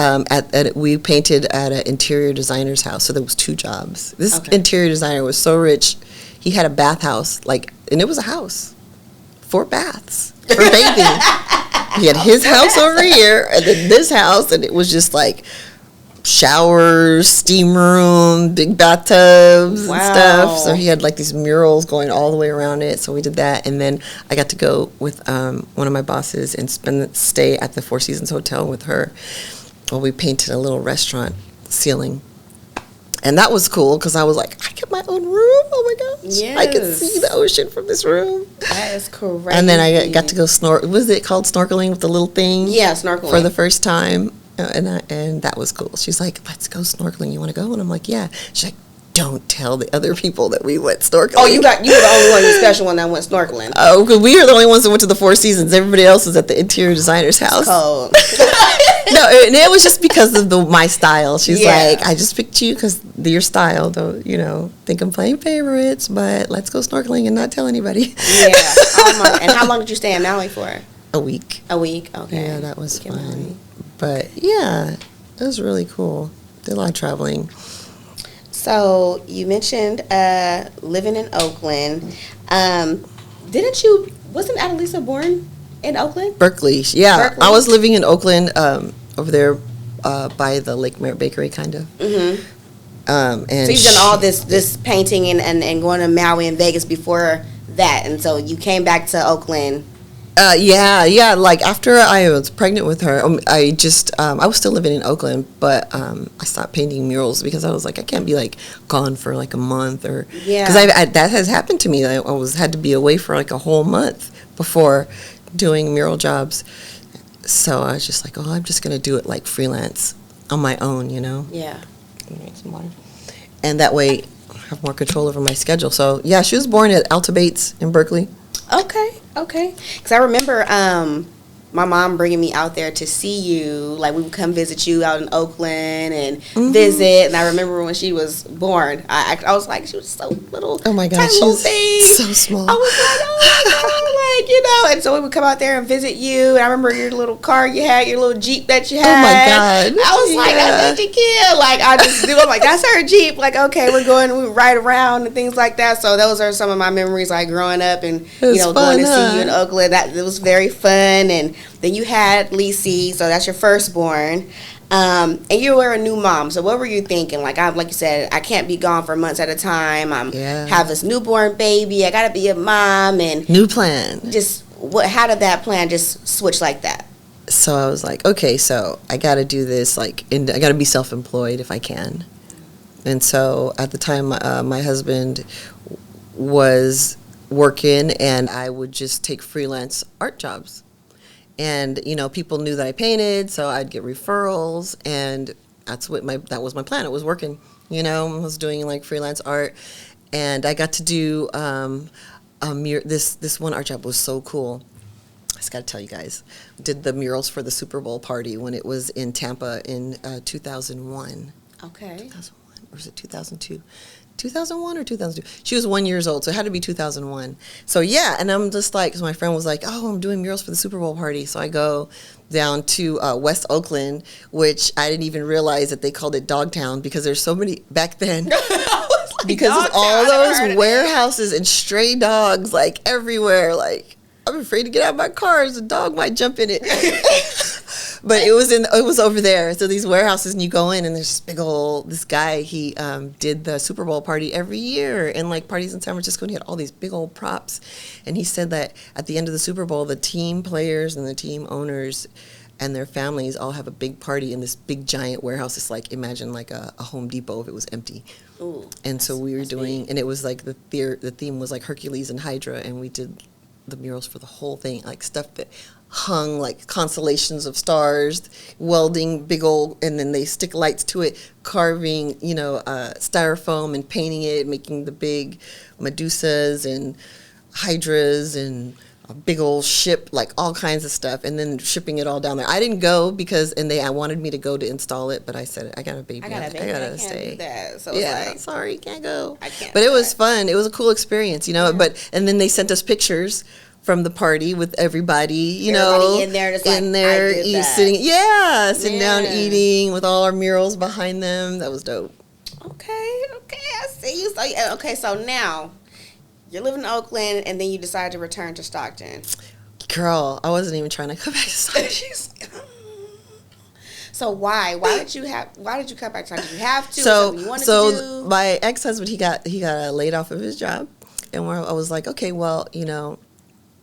[SPEAKER 3] we painted at an interior designer's house. So there was 2 jobs. This interior designer was so rich. He had a bathhouse, and it was a house. 4 baths for bathing. He had his house over here, and then this house, and it was just like showers, steam room, big bathtubs and stuff. So he had like these murals going all the way around it. So we did that, and then I got to go with one of my bosses and stay at the Four Seasons Hotel with her while we painted a little restaurant ceiling. And that was cool because I was like, I get my own room. Oh my gosh. Yes. I can see the ocean from this room.
[SPEAKER 2] That is correct.
[SPEAKER 3] And then I got to go snorkel. Was it called snorkeling with the little thing?
[SPEAKER 2] Yeah, snorkeling.
[SPEAKER 3] For the first time. And that was cool. She's like, let's go snorkeling. You want to go? And I'm like, yeah. She's like, don't tell the other people that we went snorkeling.
[SPEAKER 2] Oh, you were the only one, the special one that went snorkeling.
[SPEAKER 3] Oh, because we were the only ones that went to the Four Seasons. Everybody else was at the interior designer's house.
[SPEAKER 2] Oh.
[SPEAKER 3] No, and it was just because of my style. She's like, I just picked you because your style. Don't think I'm playing favorites, but let's go snorkeling and not tell anybody.
[SPEAKER 2] Yeah. And how long did you stay in Maui for?
[SPEAKER 3] A week.
[SPEAKER 2] A week. Okay.
[SPEAKER 3] Yeah, that was fun. But yeah, it was really cool. Did a lot of traveling.
[SPEAKER 2] So you mentioned living in Oakland. Wasn't Adelisa born in Oakland?
[SPEAKER 3] Berkeley. I was living in Oakland over there by the Lake Merritt Bakery, kind of. Mm-hmm. And
[SPEAKER 2] so you've done all this painting and going to Maui and Vegas before that, and so you came back to Oakland.
[SPEAKER 3] Like after I was pregnant with her, I was still living in Oakland, but I stopped painting murals because I was like, I can't be like gone for like a month because that has happened to me. I had to be away for like a whole month before doing mural jobs. So I was just like, oh, I'm just going to do it like freelance on my own, you know?
[SPEAKER 2] Yeah.
[SPEAKER 3] Drink some water. And that way I have more control over my schedule. So, yeah, she was born at Alta Bates in Berkeley.
[SPEAKER 2] Okay. Because I remember my mom bringing me out there to see you. Like, we would come visit you out in Oakland and visit. And I remember when she was born, I was like, she was so little.
[SPEAKER 3] Oh, my God.
[SPEAKER 2] She was
[SPEAKER 3] so small.
[SPEAKER 2] I was like, oh, my God. Like, you know. And so we would come out there and visit you. And I remember your little car you had, your little Jeep that you had.
[SPEAKER 3] Oh, my God.
[SPEAKER 2] I was like, that's Auntie Kia. Like, I just do. I'm like, that's her Jeep. Like, okay, we ride around and things like that. So those are some of my memories, like, growing up and,
[SPEAKER 3] going
[SPEAKER 2] to see you in Oakland. It was very fun. And then you had Lacey, so that's your firstborn. And you were a new mom. So what were you thinking? Like you said, I can't be gone for months at a time. Have this newborn baby. I got to be a mom. And
[SPEAKER 3] new plan.
[SPEAKER 2] How did that plan just switch like that?
[SPEAKER 3] So I was like, okay, so I got to do this, I got to be self-employed if I can. And so at the time, my husband was working, and I would just take freelance art jobs. And, people knew that I painted, so I'd get referrals, and that was my plan. It was working, I was doing, like, freelance art. And I got to do this one art job was so cool. I just got to tell you guys. Did the murals for the Super Bowl party when it was in Tampa in 2001.
[SPEAKER 2] Okay.
[SPEAKER 3] 2001, or was it 2002? 2001 or 2002? She was 1 year old, so it had to be 2001. So yeah, and I'm just like, so my friend was like, oh, I'm doing murals for the Super Bowl party. So I go down to West Oakland, which I didn't even realize that they called it Dogtown because there's so many back then. Because of all those warehouses and stray dogs like everywhere. Like, I'm afraid to get out of my car. A dog might jump in it. But it was over there. So these warehouses, and you go in, and there's this guy, he did the Super Bowl party every year, and like parties in San Francisco, and he had all these big old props. And he said that at the end of the Super Bowl, the team players and the team owners and their families all have a big party in this big giant warehouse. It's like, imagine like a Home Depot if it was empty.
[SPEAKER 2] Ooh,
[SPEAKER 3] and so we were doing, and it was like the theme was like Hercules and Hydra, and we did the murals for the whole thing, like stuff that hung like constellations of stars, welding big old, and then they stick lights to it, carving, styrofoam and painting it, making the big Medusas and Hydras and a big old ship, like all kinds of stuff, and then shipping it all down there. I didn't go because, I wanted me to go to install it, but I said, I got a baby. I gotta stay.
[SPEAKER 2] Do that. So
[SPEAKER 3] yeah, sorry, can't go.
[SPEAKER 2] I can't.
[SPEAKER 3] But it was fun. It was a cool experience, Yeah. And then they sent us pictures from the party with everybody,
[SPEAKER 2] everybody in there, just like,
[SPEAKER 3] in there, sitting down
[SPEAKER 2] Yeah.
[SPEAKER 3] eating with all our murals behind them. That was dope.
[SPEAKER 2] Okay, I see you. So now you're living in Oakland, and then you decide to return to Stockton.
[SPEAKER 3] Girl, I wasn't even trying to come back to Stockton.
[SPEAKER 2] So why? Why did you come back to Stockton? Did you have to?
[SPEAKER 3] So
[SPEAKER 2] you wanted to do?
[SPEAKER 3] My ex-husband, he got laid off of his job, and I was like, okay, well,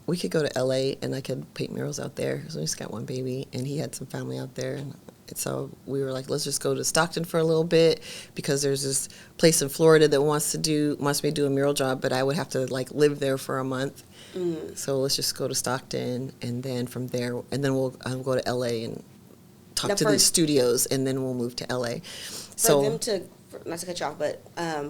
[SPEAKER 3] we could go to LA and I could paint murals out there. So we just got one baby, and he had some family out there, and so we were like, let's just go to Stockton for a little bit, because there's this place in Florida that wants me to do a mural job, but I would have to like live there for a month. Mm. So let's just go to Stockton, and then from there, and then we'll go to LA and talk to the studios, and then we'll move to LA.
[SPEAKER 2] For them to, not to cut you off, but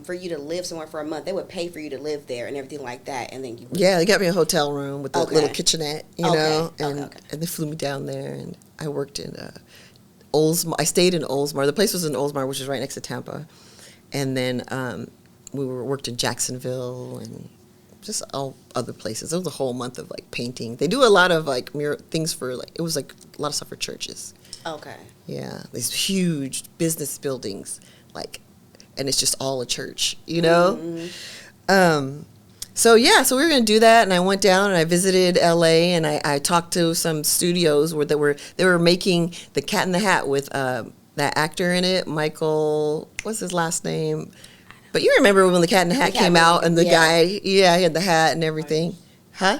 [SPEAKER 2] for you to live somewhere for a month, they would pay for you to live there and everything like that, and then you.
[SPEAKER 3] Yeah, they got me a hotel room with a little kitchenette, and
[SPEAKER 2] and
[SPEAKER 3] they flew me down there, and I worked in Oldsmar. I stayed in Oldsmar. The place was in Oldsmar, which is right next to Tampa, and then we worked in Jacksonville and just all other places. It was a whole month of like painting. They do a lot of like things for like, it was like a lot of stuff for churches.
[SPEAKER 2] Okay.
[SPEAKER 3] Yeah, these huge business buildings, like, and it's just all a church, Mm-hmm. So we were gonna do that, and I went down and I visited LA, and I talked to some studios where they were making the Cat in the Hat with that actor in it, Michael. What's his last name? But you remember when the Cat in the Hat came out, and the guy, he had the hat and everything, huh?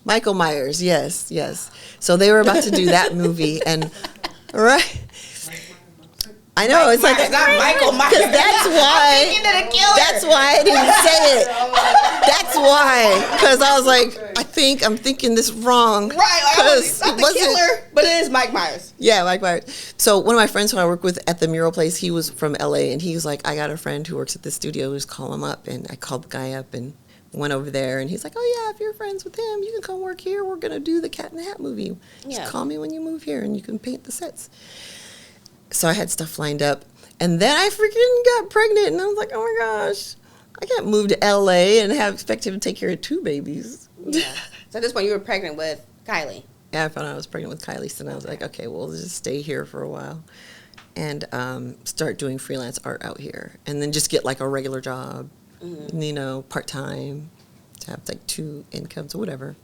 [SPEAKER 3] Michael Myers, yes. So they were about to do that movie, and right. I know, it's like,
[SPEAKER 2] Myers, not Michael Myers.
[SPEAKER 3] because that's why.
[SPEAKER 2] I'm thinking of the killer.
[SPEAKER 3] That's why I didn't say it. That's why, because I was like, I'm thinking this wrong.
[SPEAKER 2] Right, it's not the killer, but it is Mike Myers.
[SPEAKER 3] Yeah, Mike Myers. So one of my friends who I work with at the Mural place, he was from LA, and he was like, I got a friend who works at the studio, just call him up. And I called the guy up and went over there, and he's like, oh yeah, if you're friends with him, you can come work here. We're gonna do the Cat in the Hat movie. Just call me when you move here, and you can paint the sets. So I had stuff lined up, and then I freaking got pregnant, and I was like, oh my gosh, I can't move to LA and expect him to take care of 2 babies.
[SPEAKER 2] Yeah. So at this point, you were pregnant with Kylie.
[SPEAKER 3] Yeah, I found out I was pregnant with Kylie, so I was like, okay, well, let's just stay here for a while and start doing freelance art out here, and then just get like a regular job, part-time, to have like 2 incomes or whatever,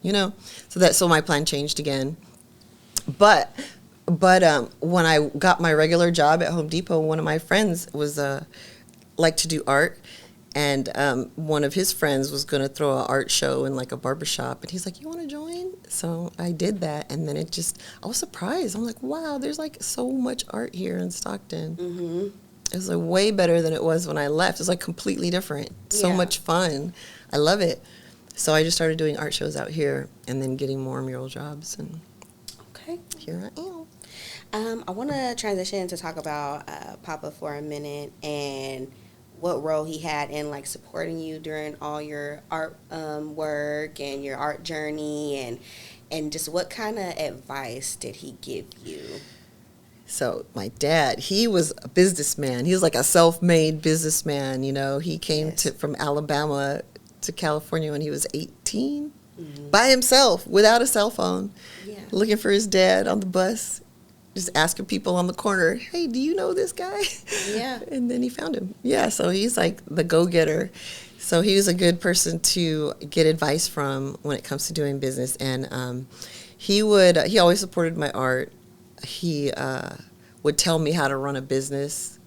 [SPEAKER 3] So my plan changed again. But when I got my regular job at Home Depot, one of my friends was liked to do art, and one of his friends was going to throw an art show in like a barbershop, and he's like, you want to join? So I did that, and then I was surprised. I'm like, wow, there's like so much art here in Stockton. Mm-hmm. It was like way better than it was when I left. It was like completely different. So much fun. I love it. So I just started doing art shows out here, and then getting more mural jobs, and here I am.
[SPEAKER 2] I want to transition to talk about Papa for a minute and what role he had in like supporting you during all your art work and your art journey, and just what kind of advice did he give you?
[SPEAKER 3] So my dad, he was a businessman. He was like a self-made businessman. He came from Alabama to California when he was 18, by himself, without a cell phone, looking for his dad on the bus, just asking people on the corner, hey, do you know this guy? Yeah. And then he found him. Yeah, so he's like the go-getter. So he was a good person to get advice from when it comes to doing business. And he always supported my art. He would tell me how to run a business.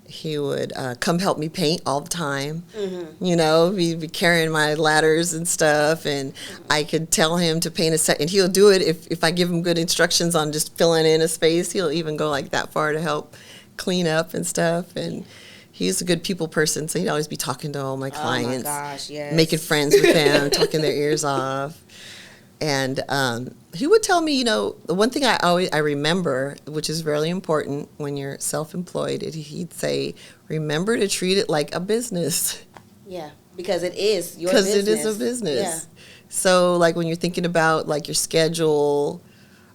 [SPEAKER 3] He would come help me paint all the time. Mm-hmm. He'd be carrying my ladders and stuff, and I could tell him to paint a set, and he'll do it if I give him good instructions on just filling in a space. He'll even go like that far to help clean up and stuff. And he's a good people person, so he'd always be talking to all my clients, making friends with them, talking their ears off. And he would tell me, the one thing I remember, which is really important when you're self-employed, he'd say, remember to treat it like a business. Yeah, because it is your business. Because it is a business. Yeah. So, like, when you're thinking about, like, your schedule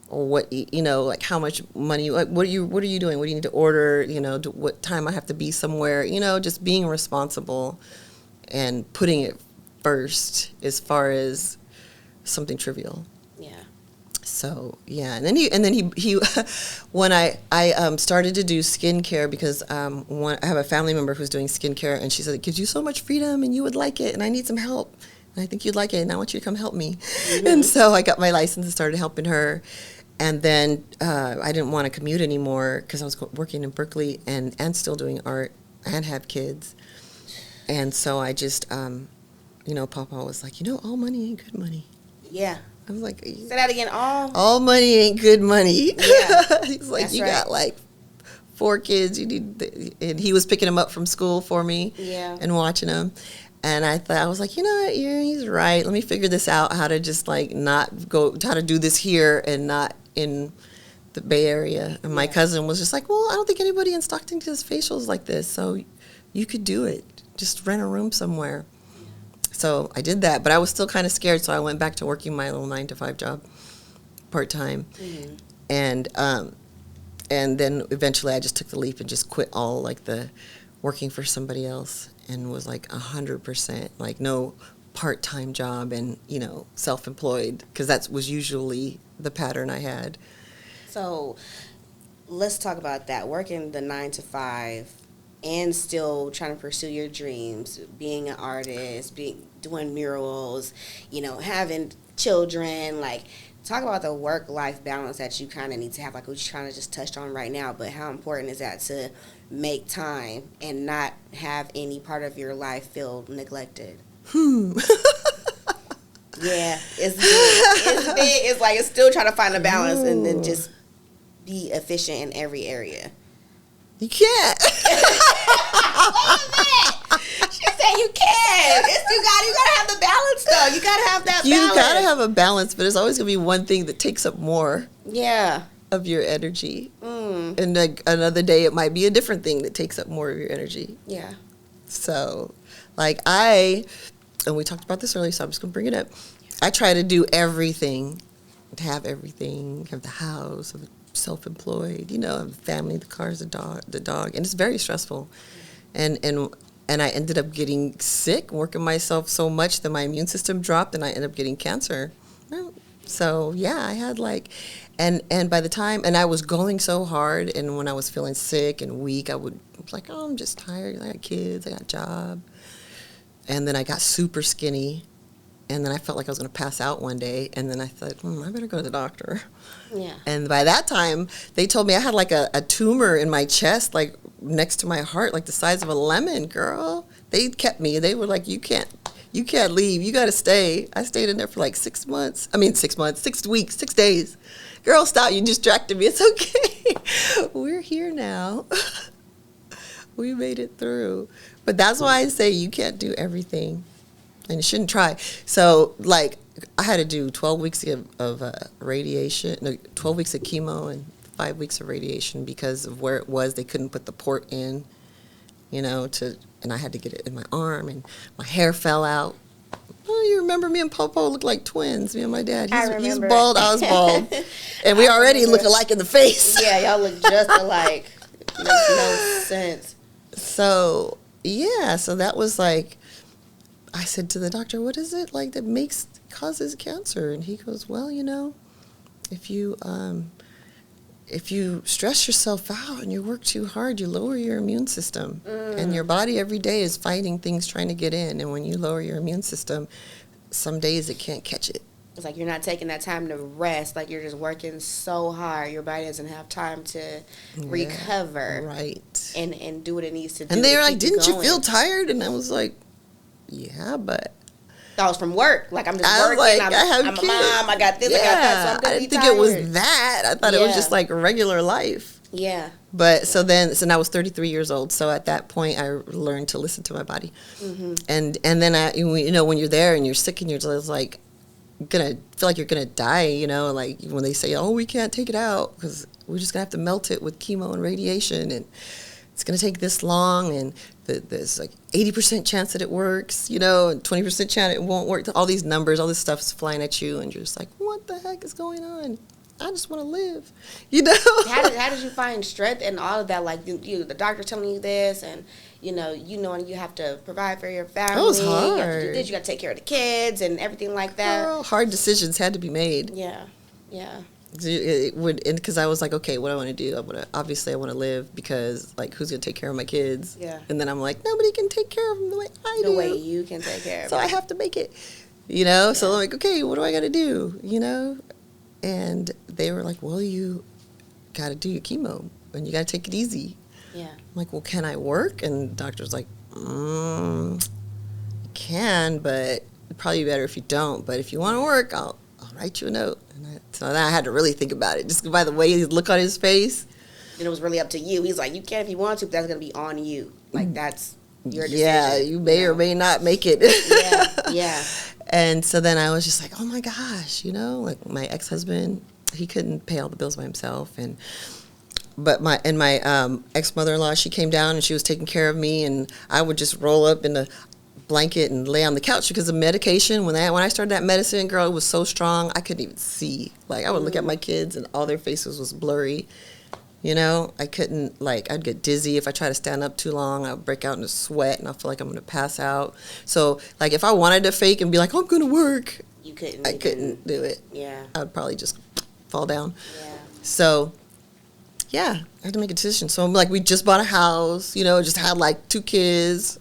[SPEAKER 3] or what, like how much money, like, what are you doing? What do you need to order? What time I have to be somewhere? Just being responsible and putting it first as far as something trivial. Yeah. So and then he when I started to do skincare, because I have a family member who's doing skincare, and she said it gives you so much freedom and you would like it, and I need some help, and I think you'd like it, and I want you to come help me. Mm-hmm. And so I got my license and started helping her, and then I didn't want to commute anymore because I was working in Berkeley and still doing art and have kids, and so I just Papa was like, all money ain't good money. Yeah. I was like, say that again. All money ain't good money. Yeah. He's like, you got like 4 kids. You need, and he was picking them up from school for me. Yeah. And watching them. And I was like, what? Yeah, he's right. Let me figure this out. How to just like how to do this here and not in the Bay Area. And my cousin was just like, well, I don't think anybody in Stockton does facials like this, so you could do it. Just rent a room somewhere. So I did that, but I was still kind of scared, so I went back to working my little 9-to-5 job, part-time. Mm-hmm. And then eventually I just took the leap and just quit all, like, the working for somebody else, and was, like, 100%, like, no part-time job and, self-employed, because that was usually the pattern I had. So let's talk about that, working the 9-to-5 and still trying to pursue your dreams, being an artist, doing murals, having children. Like, talk about the work-life balance that you kind of need to have, like we're trying to just touch on right now, but how important is that to make time and not have any part of your life feel neglected? Yeah, it's big. It's like it's still trying to find a balance and then just be efficient in every area. You can't.
[SPEAKER 2] She said you can. You gotta have the balance though. You gotta have that balance.
[SPEAKER 3] You gotta have a balance, but there's always gonna be one thing that takes up more.
[SPEAKER 2] Yeah.
[SPEAKER 3] Of your energy. And like another day it might be a different thing that takes up more of your energy.
[SPEAKER 2] Yeah.
[SPEAKER 3] So like and we talked about this earlier, so I'm just gonna bring it up. I try to do everything, to have everything, have the house, have self-employed, have the family, the cars, the dog, and it's very stressful. And I ended up getting sick, working myself so much that my immune system dropped, and I ended up getting cancer. So yeah, I had and by the time, and I was going so hard, and when I was feeling sick and weak, I was like, oh, I'm just tired. I got kids, I got a job. And then I got super skinny, and then I felt like I was going to pass out one day, and then I thought, I better go to the doctor.
[SPEAKER 2] Yeah. And
[SPEAKER 3] by that time, they told me I had like a tumor in my chest, like next to my heart, like the size of a lemon, girl. They kept me. They were like, you can't leave. You got to stay. I stayed in there for like 6 months. 6 weeks, 6 days. Girl, stop. You distracted me. It's okay. We're here now. We made it through. But that's why I say you can't do everything. And you shouldn't try. So, like, I had to do 12 weeks of radiation, 12 weeks of chemo and 5 weeks of radiation because of where it was. They couldn't put the port in, and I had to get it in my arm, and my hair fell out. Oh, you remember me and Popo looked like twins, me and my dad. He's bald, I was bald. And we already look alike in the face.
[SPEAKER 2] Yeah, y'all look just alike. Makes no sense.
[SPEAKER 3] So, yeah, so that was like, I said to the doctor, what is it like that causes cancer? And he goes, well, if you stress yourself out and you work too hard, you lower your immune system. And your body every day is fighting things trying to get in. And when you lower your immune system, some days it can't catch it.
[SPEAKER 2] It's like you're not taking that time to rest. Like you're just working so hard. Your body doesn't have time to recover.
[SPEAKER 3] Right.
[SPEAKER 2] And do what it needs to do.
[SPEAKER 3] And they were like, didn't you feel tired? And I was like, yeah, but...
[SPEAKER 2] That was from work. Like, I'm just working. Like, I'm a mom. I got this, I got that, so I'm going to be tired.
[SPEAKER 3] I didn't think it was that. I thought it was just like regular life.
[SPEAKER 2] Yeah.
[SPEAKER 3] But so I was 33 years old. So at that point, I learned to listen to my body. Mm-hmm. And then, when you're there and you're sick and you're just like, feel like you're going to die, like when they say, oh, we can't take it out because we're just going to have to melt it with chemo and radiation. And it's going to take this long, and there's like 80% chance that it works, and 20% chance it won't work. All these numbers, all this stuff is flying at you, and you're just like, what the heck is going on? I just want to live,
[SPEAKER 2] How did you find strength in all of that? Like, the doctor telling you this, and, knowing you have to provide for your family.
[SPEAKER 3] It was hard.
[SPEAKER 2] You have to do this, you got to take care of the kids and everything like that.
[SPEAKER 3] Well, hard decisions had to be made.
[SPEAKER 2] Yeah, yeah.
[SPEAKER 3] Because I was like, okay, what do I want to do? Obviously I want to live because, like, who's going to take care of my kids?
[SPEAKER 2] Yeah.
[SPEAKER 3] And then I'm like, nobody can take care of them the way I do.
[SPEAKER 2] The way you can take care of them.
[SPEAKER 3] So I have to make it, Yeah. So I'm like, okay, what do I got to do? And they were like, well, you got to do your chemo and you got to take it easy.
[SPEAKER 2] Yeah.
[SPEAKER 3] I'm like, well, can I work? And the doctor's like, you can, but it'd probably be better if you don't. But if you want to work, I'll write you a note. So then I had to really think about it, just by the way he look on his face.
[SPEAKER 2] And it was really up to you. He's like, you can if you want to, but that's going to be on you. Like, that's your decision.
[SPEAKER 3] Yeah, you may or may not make it.
[SPEAKER 2] Yeah.
[SPEAKER 3] And so then I was just like, oh my gosh, like my ex-husband, he couldn't pay all the bills by himself. But my ex-mother-in-law, she came down and she was taking care of me, and I would just roll up in the blanket and lay on the couch because of medication. When I started that medicine, girl, it was so strong I couldn't even see. Like, I would look at my kids and all their faces was blurry. I couldn't, like, I'd get dizzy if I tried to stand up too long. I'd break out into sweat and I feel like I'm going to pass out. So, like, if I wanted to fake and be like, I'm going to work, I couldn't do it.
[SPEAKER 2] Yeah.
[SPEAKER 3] I would probably just fall down.
[SPEAKER 2] Yeah.
[SPEAKER 3] So, yeah, I had to make a decision. So, like, we just bought a house, just had, like, 2 kids.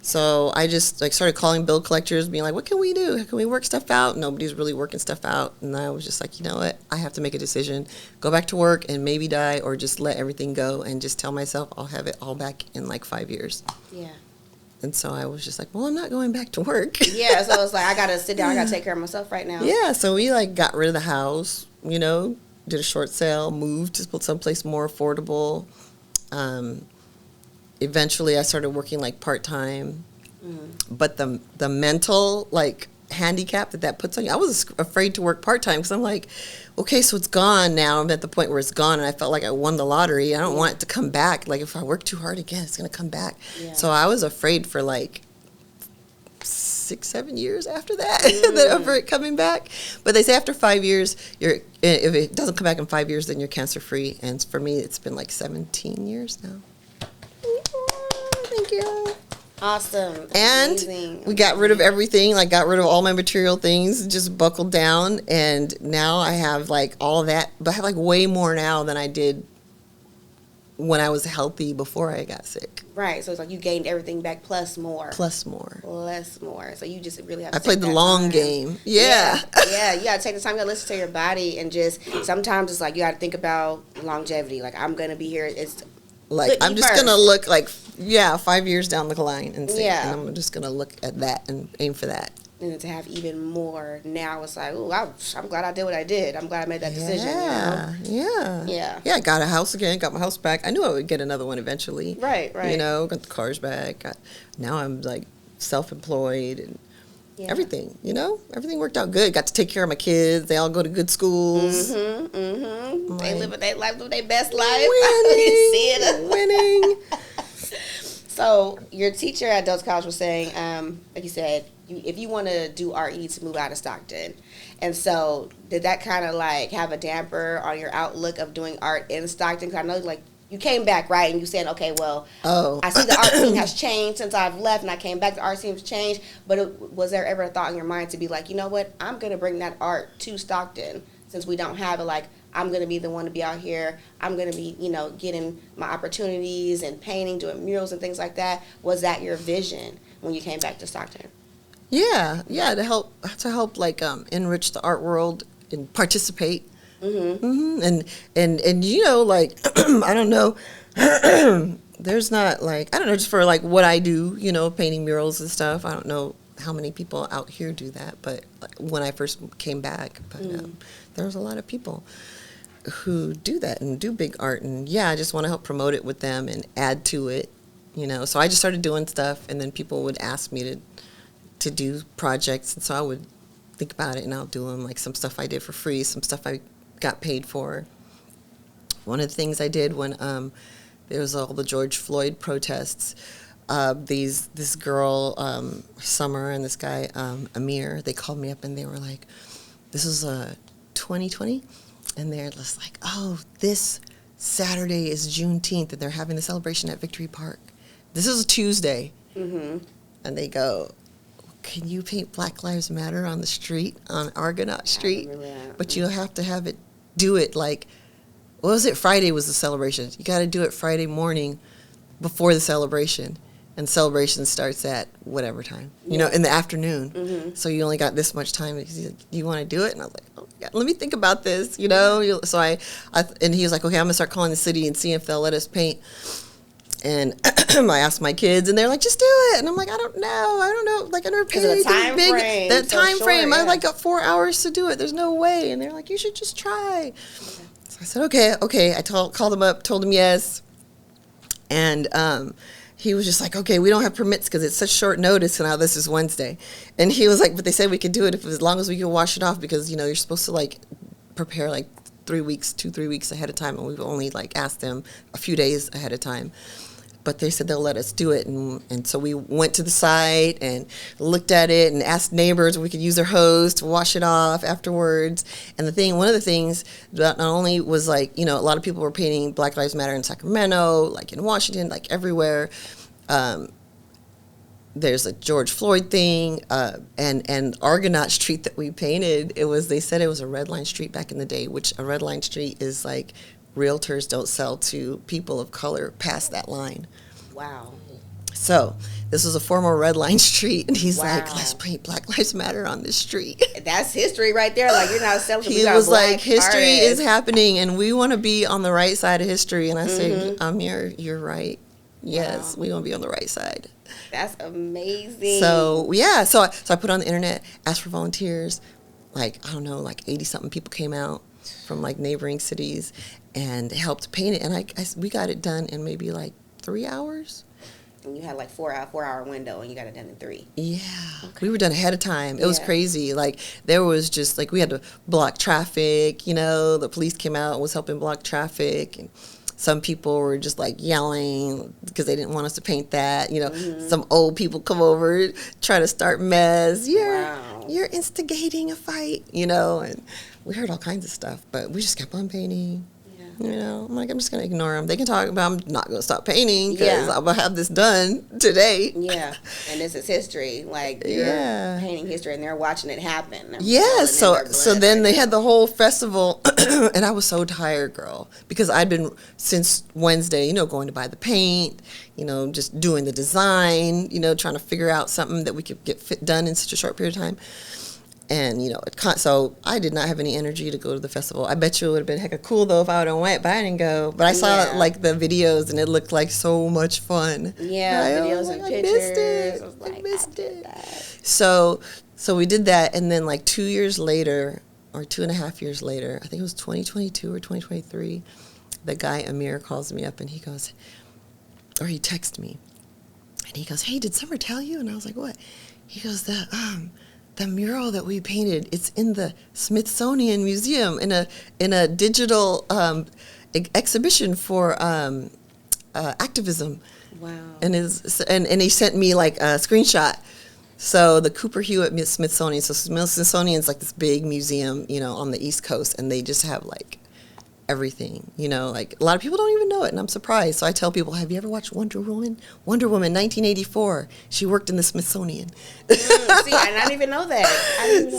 [SPEAKER 3] So I just started calling bill collectors, being like, what can we do? Can we work stuff out? Nobody's really working stuff out. And I was just like, you know what? I have to make a decision. Go back to work and maybe die, or just let everything go and just tell myself I'll have it all back in like 5 years. Yeah. And so I was just like, well, I'm not going back to work.
[SPEAKER 2] Yeah, so it's like, I got to sit down. I got to take care of myself right now.
[SPEAKER 3] Yeah, so we got rid of the house, did a short sale, moved to someplace more affordable. Eventually I started working like part-time, but the mental like handicap that puts on you, I was afraid to work part-time because I'm like, okay, so it's gone now. I'm at the point where it's gone, and I felt like I won the lottery. I don't want it to come back. Like if I work too hard again, it's gonna come back. Yeah. So I was afraid for like 6-7 years after that, of it coming back. But they say after 5 years, if it doesn't come back in 5 years, then you're cancer free. And for me, it's been like 17 years now. Thank you.
[SPEAKER 2] Awesome.
[SPEAKER 3] And
[SPEAKER 2] Amazing.
[SPEAKER 3] we got rid of everything, like got rid of all my material things, just buckled down. And now I have like all that, but I have like way more now than I did when I was healthy before I got sick.
[SPEAKER 2] Right. So it's like you gained everything back plus more.
[SPEAKER 3] Plus more.
[SPEAKER 2] Plus more. So you just really have to
[SPEAKER 3] I played the long game. Yeah.
[SPEAKER 2] Yeah. You got to take the time to listen to your body, and just sometimes it's like you got to think about longevity. Like I'm going to be here. It's
[SPEAKER 3] like I'm just going to look like 5 years down the line and see.
[SPEAKER 2] Yeah.
[SPEAKER 3] And I'm just going to look at that and aim for that.
[SPEAKER 2] And then to have even more now, it's like, ooh, I'm glad I did what I did. I'm glad I made that decision. Yeah.
[SPEAKER 3] I got a house again, got my house back. I knew I would get another one eventually.
[SPEAKER 2] Right.
[SPEAKER 3] You know, got the cars back. Now I'm like self-employed and everything, you know? Everything worked out good. Got to take care of my kids. They all go to good schools.
[SPEAKER 2] Like, they live their life, live their best life.
[SPEAKER 3] Winning.
[SPEAKER 2] So your teacher at Delta College was saying, like you said, if you want to do art, you need to move out of Stockton. And so did that kind of like have a damper on your outlook of doing art in Stockton? Because I know like you came back, right? And you said, okay, well, I see the art scene has changed since I've left and I came back. The art scene's changed. But was there ever a thought in your mind to be like, you know what? I'm going to bring that art to Stockton since we don't have it. Like, I'm going to be the one to be out here. I'm going to be, you know, getting my opportunities and painting, doing murals and things like that. Was that your vision when you came back to Stockton?
[SPEAKER 3] Yeah, to help like enrich the art world and participate. And you know, like I don't know, there's not like, I don't know, just for like what I do, you know, painting murals and stuff. I don't know how many people out here do that, but when I first came back, there's a lot of people who do that and do big art, and I just want to help promote it with them and add to it, you know. So I just started doing stuff, and then people would ask me to do projects, and so I would think about it and I'll do them, like some stuff I did for free, some stuff I got paid for. One of the things I did when there was all the George Floyd protests, this girl, Summer, and this guy, Amir, they called me up and they were like, this is 2020, and they're just like, oh, this Saturday is Juneteenth and they're having the celebration at Victory Park. This is a Tuesday. And they go, can you paint Black Lives Matter on the street, on Argonaut Street? But you'll have to do it like, what was it? Friday was the celebration. You got to do it Friday morning before the celebration. And celebration starts at whatever time, you know, in the afternoon. So you only got this much time. You want to do it? And I was like, oh, God, let me think about this, you know? So and he was like, okay, I'm going to start calling the city and see if they'll let us paint. And I asked my kids, and they're like, just do it. And I'm like, I don't know. Like, I never paid anything big. That time frame, I like got 4 hours to do it. There's no way. And they're like, you should just try. So I said, okay. I called them up, told them yes. And he was just like, okay, we don't have permits because it's such short notice, and now this is Wednesday. And he was like, but they said we could do it as long as we can wash it off, because, you know, you're supposed to, like, prepare, like, 3 weeks ahead of time, and we've only, like, asked them a few days ahead of time. But they said they'll let us do it, and so we went to the site and looked at it and asked neighbors if we could use their hose to wash it off afterwards. And one of the things that not only was, like, you know, a lot of people were painting Black Lives Matter in Sacramento, like in Washington, like everywhere. There's a George Floyd thing, and Argonaut Street that we painted. They said it was a red line street back in the day, which a red line street is like, realtors don't sell to people of color past that line.
[SPEAKER 2] Wow.
[SPEAKER 3] So this was a former red line street, and he's like, let's paint Black Lives Matter on this street.
[SPEAKER 2] That's history right there. Like, you're not selling.
[SPEAKER 3] He was like, history is happening, and we want to be on the right side of history. And I said, Amir, you're right. Yes, we want to be on the right side.
[SPEAKER 2] That's amazing.
[SPEAKER 3] So so I put on the internet, asked for volunteers. Like, I don't know, like 80-something people came out from like neighboring cities, and helped paint it. And we got it done in maybe like 3 hours.
[SPEAKER 2] And you had like 4 hour window, and you got it done in 3.
[SPEAKER 3] Yeah.
[SPEAKER 2] Okay.
[SPEAKER 3] We were done ahead of time. It was
[SPEAKER 2] Yeah.
[SPEAKER 3] crazy. Like, there was just, like, we had to block traffic, you know. The police came out and was helping block traffic. And some people were just, like, yelling because they didn't want us to paint that. You know, some old people come over, try to start mess. You're instigating a fight, you know. And we heard all kinds of stuff. But we just kept on painting. You know, I'm like, I'm just going to ignore them. They can talk about, I'm not going to stop painting because I'm going to have this done today.
[SPEAKER 2] Yeah. And this is history. Like, you're painting history, and they're watching it happen.
[SPEAKER 3] Yeah. So then they had the whole festival, and I was so tired, girl, because I'd been, since Wednesday, you know, going to buy the paint, you know, just doing the design, you know, trying to figure out something that we could get done in such a short period of time. And, you know, so I did not have any energy to go to the festival. I bet you it would have been hecka cool, though, if I would have went, but I didn't go. But I saw, like, the videos, and it looked like so much fun.
[SPEAKER 2] Yeah, videos and pictures.
[SPEAKER 3] I missed it. So we did that, and then, like, 2 years later, or 2.5 years later, I think it was 2022 or 2023, the guy, Amir, calls me up, and he goes, or he texted me, and he goes, hey, did Summer tell you? And I was like, what? He goes, the mural that we painted, it's in the Smithsonian Museum in a digital exhibition for activism.
[SPEAKER 2] Wow.
[SPEAKER 3] And he sent me like a screenshot. So the Cooper Hewitt Smithsonian, so Smithsonian's like this big museum, you know, on the East Coast, and they just have like everything, you know, like a lot of people don't even know it, and I'm surprised. So I tell people, have you ever watched Wonder Woman? Wonder Woman, 1984. She worked in the Smithsonian.
[SPEAKER 2] See, I didn't even know that.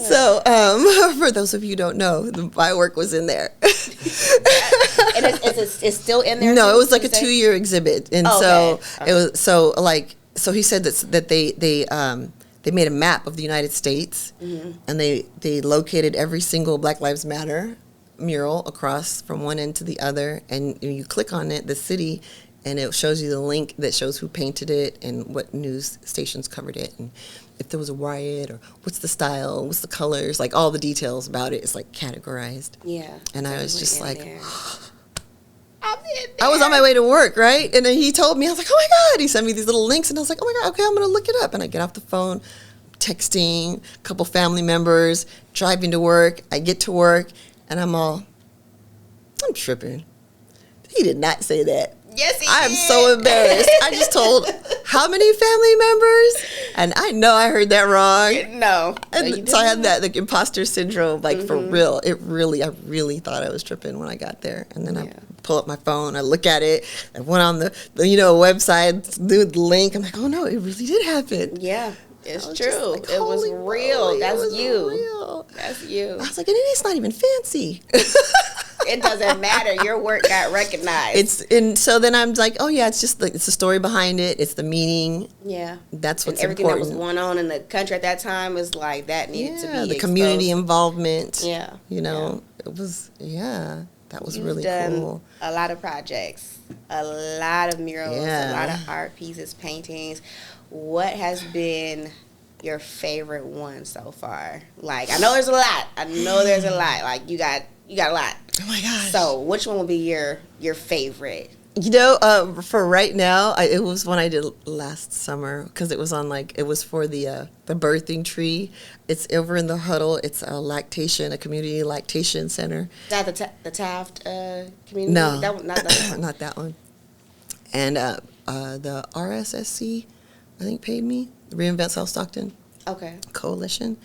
[SPEAKER 3] So, for those of you who don't know, my work was in there.
[SPEAKER 2] And it's still in there?
[SPEAKER 3] No, it was like a 2-year exhibit, and it was so he said that they made a map of the United States, and they located every single Black Lives Matter mural across from one end to the other, and you click on it, the city, and it shows you the link that shows who painted it and what news stations covered it, and if there was a riot, or what's the style, what's the colors, like all the details about it is like categorized.
[SPEAKER 2] Yeah.
[SPEAKER 3] And I was just like,
[SPEAKER 2] I'm in there.
[SPEAKER 3] I was on my way to work, right? And then he told me, I was like, oh my God. He sent me these little links, and I was like, oh my God, okay, I'm going to look it up. And I get off the phone, texting a couple family members, driving to work. I get to work, and I'm tripping. He did not say that.
[SPEAKER 2] Yes, he
[SPEAKER 3] I am
[SPEAKER 2] did.
[SPEAKER 3] so embarrassed. I just told how many family members? And I know I heard that wrong.
[SPEAKER 2] No.
[SPEAKER 3] And so I had that like imposter syndrome, like for real. I really thought I was tripping when I got there. And then I pull up my phone, I look at it, I went on the website, do the link. I'm like, oh no, it really did happen.
[SPEAKER 2] Yeah. It's true.
[SPEAKER 3] Like,
[SPEAKER 2] it was real. That's you.
[SPEAKER 3] Real.
[SPEAKER 2] That's you.
[SPEAKER 3] I was like, and it's not even fancy.
[SPEAKER 2] It doesn't matter. Your work got recognized.
[SPEAKER 3] And so then I'm like, oh yeah, it's just it's the story behind it. It's the meaning.
[SPEAKER 2] Yeah.
[SPEAKER 3] That's what's
[SPEAKER 2] everything
[SPEAKER 3] important.
[SPEAKER 2] that was going on in the country at that time is like that needed to be exposed.
[SPEAKER 3] The community involvement.
[SPEAKER 2] Yeah.
[SPEAKER 3] You know, it was that was
[SPEAKER 2] You've
[SPEAKER 3] really
[SPEAKER 2] done
[SPEAKER 3] cool.
[SPEAKER 2] A lot of projects, a lot of murals,
[SPEAKER 3] Yeah.
[SPEAKER 2] a lot of art pieces, paintings. What has been your favorite one so far? Like, I know there's a lot. Like, you got a lot.
[SPEAKER 3] Oh my gosh.
[SPEAKER 2] So, which one will be your favorite?
[SPEAKER 3] You know, for right now, it was one I did last summer because it was on it was for the birthing tree. It's over in the Huddle. It's a community lactation center.
[SPEAKER 2] Is that the Taft community?
[SPEAKER 3] No,
[SPEAKER 2] That one, not that one.
[SPEAKER 3] not that one. And the RSSC, I think, paid me. Reinvent South Stockton Coalition.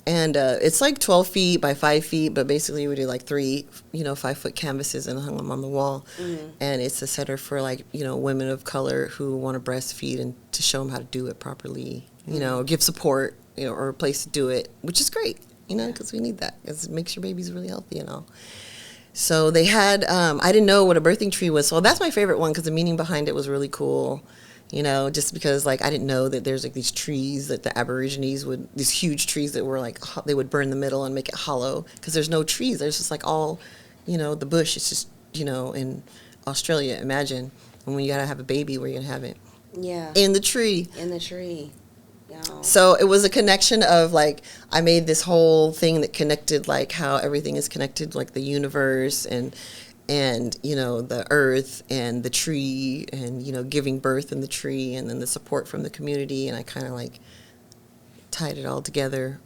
[SPEAKER 3] And it's like 12 feet by 5 feet, but basically we do like 3, 5-foot canvases and hung them on the wall. And it's a center for women of color who want to breastfeed and to show them how to do it properly, give support, or a place to do it, which is great, because we need that, because it makes your babies really healthy and all. So they had, I didn't know what a birthing tree was, so that's my favorite one because the meaning behind it was really cool. Just because, I didn't know that there's, these trees that the Aborigines these huge trees that were, they would burn the middle and make it hollow. Because there's no trees. There's just, all, the bush. It's just, in Australia, imagine. And when you got to have a baby, where you going to have it?
[SPEAKER 2] Yeah.
[SPEAKER 3] In the tree.
[SPEAKER 2] In the tree. Yeah.
[SPEAKER 3] So it was a connection of, I made this whole thing that connected, how everything is connected, the universe, and and, you know, the earth and the tree and, you know, giving birth in the tree and then the support from the community. And I kind of like tied it all together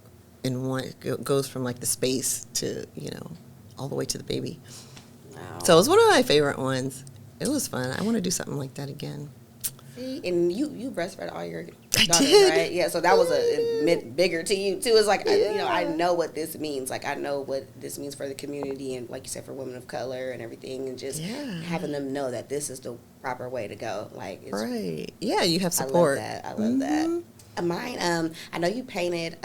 [SPEAKER 3] in one. It goes from like the space to, you know, all the way to the baby.
[SPEAKER 2] Wow.
[SPEAKER 3] So it was one of my favorite ones. It was fun. I want to do something like that again.
[SPEAKER 2] See, and you breastfed all your
[SPEAKER 3] I
[SPEAKER 2] daughters,
[SPEAKER 3] did.
[SPEAKER 2] right? Yeah, so that was it meant bigger to you too. It's like you know, I
[SPEAKER 3] Yeah.
[SPEAKER 2] know what this means. Like I know what this means for the community, and like you said, for women of color and everything, and just having them know that this is the proper way to go. Like, it's,
[SPEAKER 3] Right. Yeah, you have support.
[SPEAKER 2] I love that. Mine. I know you painted.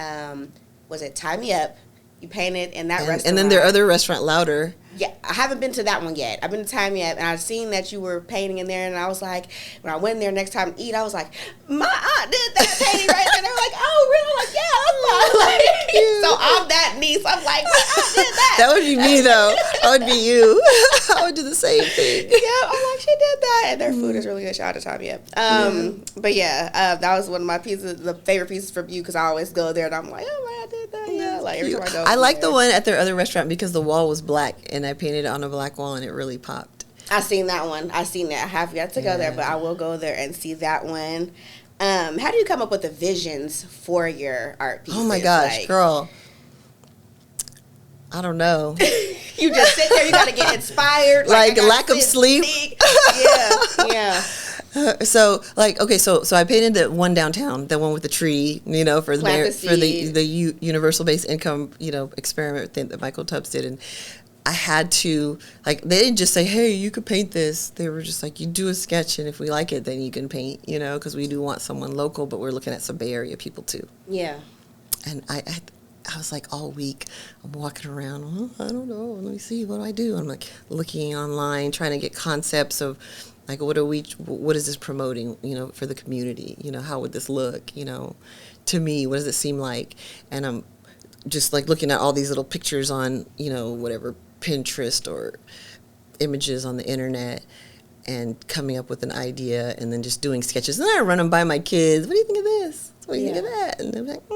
[SPEAKER 2] Was it Tie Me Up? You painted in that restaurant,
[SPEAKER 3] And then their other restaurant, Louder.
[SPEAKER 2] Yeah, I haven't been to that one yet. I've been to Time Yet, and I've seen that you were painting in there, and I was like, when I went there next time to eat, I was like, my aunt did that painting right there. And they were like, oh, really? I'm like, yeah, that's fine. Like, so I'm that niece. I'm like, my aunt did that.
[SPEAKER 3] That would be me, though. That would be you. I would do the same thing.
[SPEAKER 2] Yeah, I'm like, she did that. And their food is really good. Shout out to Time Yet. But yeah, that was one of my pieces, the favorite pieces from you, because I always go there, and I'm like, oh, my aunt did that. Yeah, like every time I go.
[SPEAKER 3] I like the one at their other restaurant because the wall was black, and I painted it on a black wall, and it really popped.
[SPEAKER 2] I seen that one. I seen that. I have yet to go there, but I will go there and see that one. How do you come up with the visions for your art pieces?
[SPEAKER 3] Oh my gosh,
[SPEAKER 2] like,
[SPEAKER 3] girl. I don't know.
[SPEAKER 2] You just sit there. You got to get inspired.
[SPEAKER 3] Like
[SPEAKER 2] I gotta
[SPEAKER 3] lack of
[SPEAKER 2] sit,
[SPEAKER 3] sleep.
[SPEAKER 2] think. Yeah.
[SPEAKER 3] So like, okay, so I painted the one downtown, the one with the tree, you know, for the universal basic income, you know, experiment thing that Michael Tubbs did. And I had to, like, they didn't just say, hey, you could paint this. They were just like, you do a sketch, and if we like it, then you can paint, you know, because we do want someone local, but we're looking at some Bay Area people too.
[SPEAKER 2] Yeah.
[SPEAKER 3] And I was like, all week, I'm walking around, I don't know, let me see, what do I do? I'm like looking online, trying to get concepts of, like, what is this promoting, you know, for the community? You know, how would this look, you know, to me? What does it seem like? And I'm just, like, looking at all these little pictures on, you know, whatever, Pinterest or images on the internet, and coming up with an idea, and then just doing sketches. And then I run them by my kids. What do you think of this? What do you think of that? And they're like,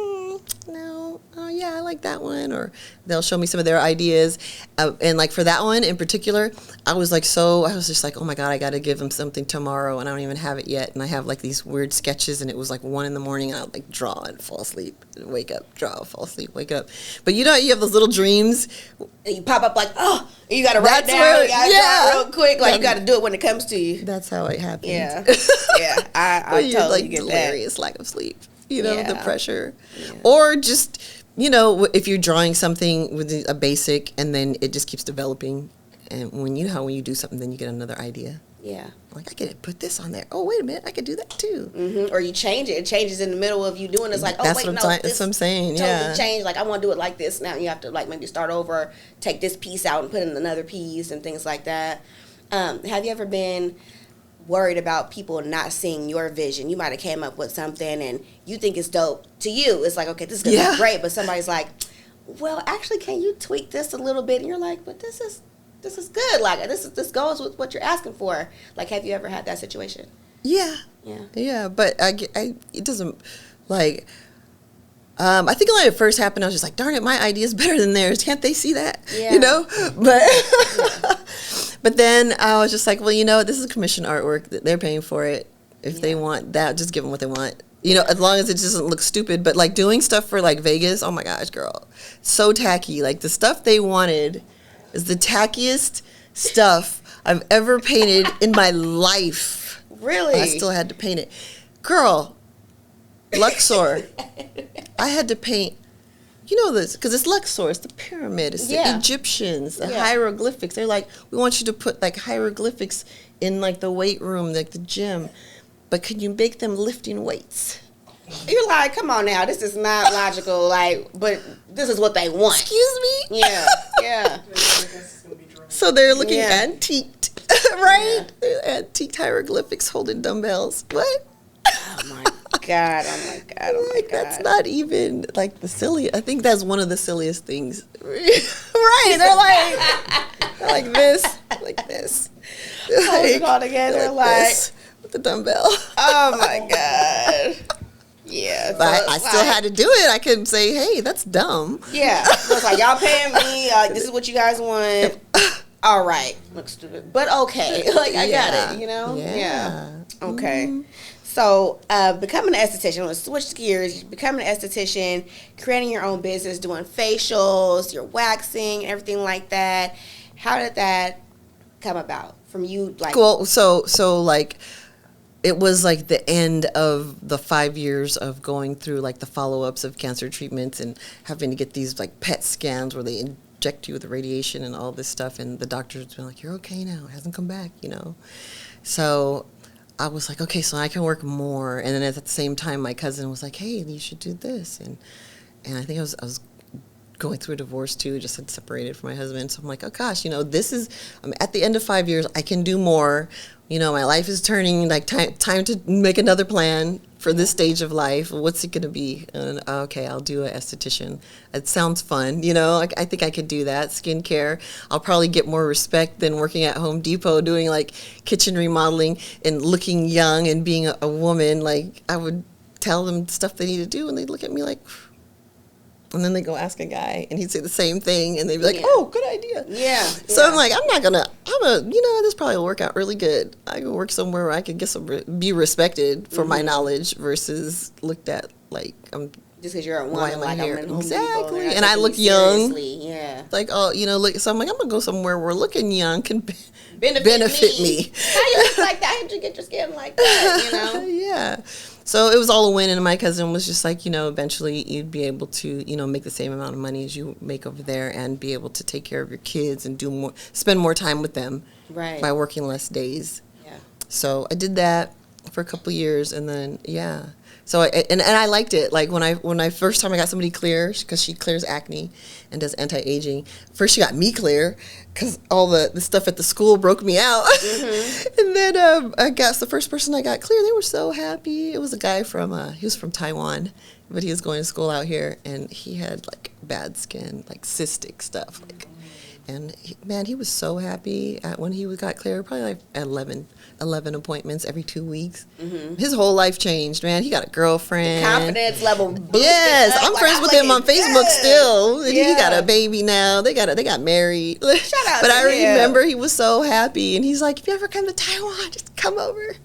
[SPEAKER 3] no, oh yeah, I like that one. Or they'll show me some of their ideas. And like for that one in particular, I was just like, oh my God, I got to give them something tomorrow, and I don't even have it yet. And I have like these weird sketches, and it was like 1 a.m, and I would like draw and fall asleep and wake up, draw, fall asleep, wake up. But you know, you have those little dreams.
[SPEAKER 2] And you pop up like, oh, you got to write down, you got to draw real quick. Like, you got to do it when it comes to you.
[SPEAKER 3] That's how it happens.
[SPEAKER 2] Yeah. Yeah. I totally
[SPEAKER 3] like
[SPEAKER 2] get
[SPEAKER 3] delirious lack of sleep. You know, the pressure.
[SPEAKER 2] Yeah.
[SPEAKER 3] Or just, you know, if you're drawing something with a basic and then it just keeps developing. And when you do something, then you get another idea.
[SPEAKER 2] Yeah.
[SPEAKER 3] Like, I could put this on there. Oh, wait a minute, I could do that too.
[SPEAKER 2] Mm-hmm. Or you change it. It changes in the middle of you doing it. It's like, oh,
[SPEAKER 3] That's
[SPEAKER 2] wait, no.
[SPEAKER 3] that's what I'm saying,
[SPEAKER 2] totally change. Like, I want to do it like this. Now you have to, like, maybe start over, take this piece out and put in another piece and things like that. Have you ever been worried about people not seeing your vision? You might have came up with something and you think it's dope to you. It's like, okay, this is going to be great. But somebody's like, well, actually, can you tweak this a little bit? And you're like, but this is good. Like, this goes with what you're asking for. Like, have you ever had that situation?
[SPEAKER 3] Yeah. But it doesn't, like, I think when it first happened, I was just like, darn it, my idea is better than theirs. Can't they see that?
[SPEAKER 2] Yeah.
[SPEAKER 3] You know? But then I was just like, well, you know, this is commission artwork. They're paying for it. If they want that, just give them what they want. You know, as long as it doesn't look stupid. But, like, doing stuff for, like, Vegas, oh, my gosh, girl. So tacky. Like, the stuff they wanted is the tackiest stuff I've ever painted in my life.
[SPEAKER 2] Really?
[SPEAKER 3] I still had to paint it. Girl, Luxor. I had to paint, you know this, because it's Luxor, it's the pyramid, it's the Egyptians, the hieroglyphics. They're like, we want you to put, like, hieroglyphics in, like, the weight room, like the gym, but can you make them lifting weights?
[SPEAKER 2] You're like, come on now, this is not logical, like, but this is what they want.
[SPEAKER 3] Excuse me?
[SPEAKER 2] Yeah.
[SPEAKER 3] So they're looking antiqued, right? They're antiqued hieroglyphics holding dumbbells. What?
[SPEAKER 2] Oh my God.
[SPEAKER 3] That's not even, like, the silly. I think that's one of the silliest things. Right. They're like this.
[SPEAKER 2] Hold it all together, like
[SPEAKER 3] with the dumbbell.
[SPEAKER 2] Oh my God. Yeah.
[SPEAKER 3] But I still had to do it. I couldn't say, hey, that's dumb.
[SPEAKER 2] Yeah. So it's like, y'all paying me. This is what you guys want. all right, looks stupid, but okay. Like, I got it, you know?
[SPEAKER 3] Yeah.
[SPEAKER 2] Okay.
[SPEAKER 3] Mm-hmm.
[SPEAKER 2] So, becoming an esthetician, let's switch gears. Becoming an esthetician, creating your own business, doing facials, your waxing, everything like that. How did that come about from you? Like,
[SPEAKER 3] Cool. So like, it was like the end of the 5 years of going through like the follow-ups of cancer treatments and having to get these like PET scans where they inject you with radiation and all this stuff, and the doctor's been like, you're okay now, it hasn't come back, you know. So I was like, okay, so I can work more. And then at the same time, my cousin was like, hey, you should do this. And I think I was going through a divorce too, just had separated from my husband. So I'm like, oh gosh, you know, I'm at the end of 5 years, I can do more. You know, my life is turning, like time to make another plan for this stage of life. What's it going to be? And okay, I'll do an esthetician. It sounds fun, you know. I think I could do that. Skincare, I'll probably get more respect than working at Home Depot doing like kitchen remodeling and looking young and being a woman. Like, I would tell them stuff they need to do and they'd look at me like, and then they go ask a guy and he'd say the same thing and they'd be like, oh, good idea.
[SPEAKER 2] Yeah.
[SPEAKER 3] So I'm like, this probably will work out really good. I can work somewhere where I could be respected for my knowledge versus looked at like I'm
[SPEAKER 2] just because you're a
[SPEAKER 3] why
[SPEAKER 2] woman,
[SPEAKER 3] am I
[SPEAKER 2] like
[SPEAKER 3] here?
[SPEAKER 2] I'm in Home
[SPEAKER 3] Exactly.
[SPEAKER 2] Depot,
[SPEAKER 3] And I look young.
[SPEAKER 2] Yeah.
[SPEAKER 3] Like, oh, you know, look. So I'm like, I'm gonna go somewhere where looking young can
[SPEAKER 2] Benefit
[SPEAKER 3] me.
[SPEAKER 2] How you look like that? How did you get your skin like that? You know?
[SPEAKER 3] Yeah. So it was all a win, and my cousin was just like, you know, eventually you'd be able to, you know, make the same amount of money as you make over there, and be able to take care of your kids and spend more time with them,
[SPEAKER 2] right,
[SPEAKER 3] by working less days.
[SPEAKER 2] Yeah.
[SPEAKER 3] So I did that for a couple of years, and then So I liked it. Like when I first time I got somebody clear, because she clears acne and does anti-aging. First she got me clear because all the stuff at the school broke me out. And then the first person I got clear, they were so happy. It was a guy he was from Taiwan, but he was going to school out here, and he had like bad skin, like cystic stuff. And he was so happy when he got clear, probably like at 11 appointments every 2 weeks. His whole life changed, man. He got a girlfriend.
[SPEAKER 2] The confidence level boosted.
[SPEAKER 3] Yes,
[SPEAKER 2] up.
[SPEAKER 3] I'm
[SPEAKER 2] Like,
[SPEAKER 3] friends with him on Facebook still.
[SPEAKER 2] Yeah.
[SPEAKER 3] He got a baby now. They got married.
[SPEAKER 2] Shout out
[SPEAKER 3] but
[SPEAKER 2] to
[SPEAKER 3] I
[SPEAKER 2] him.
[SPEAKER 3] remember he was so happy, and he's like, if you ever come to Taiwan, just come over.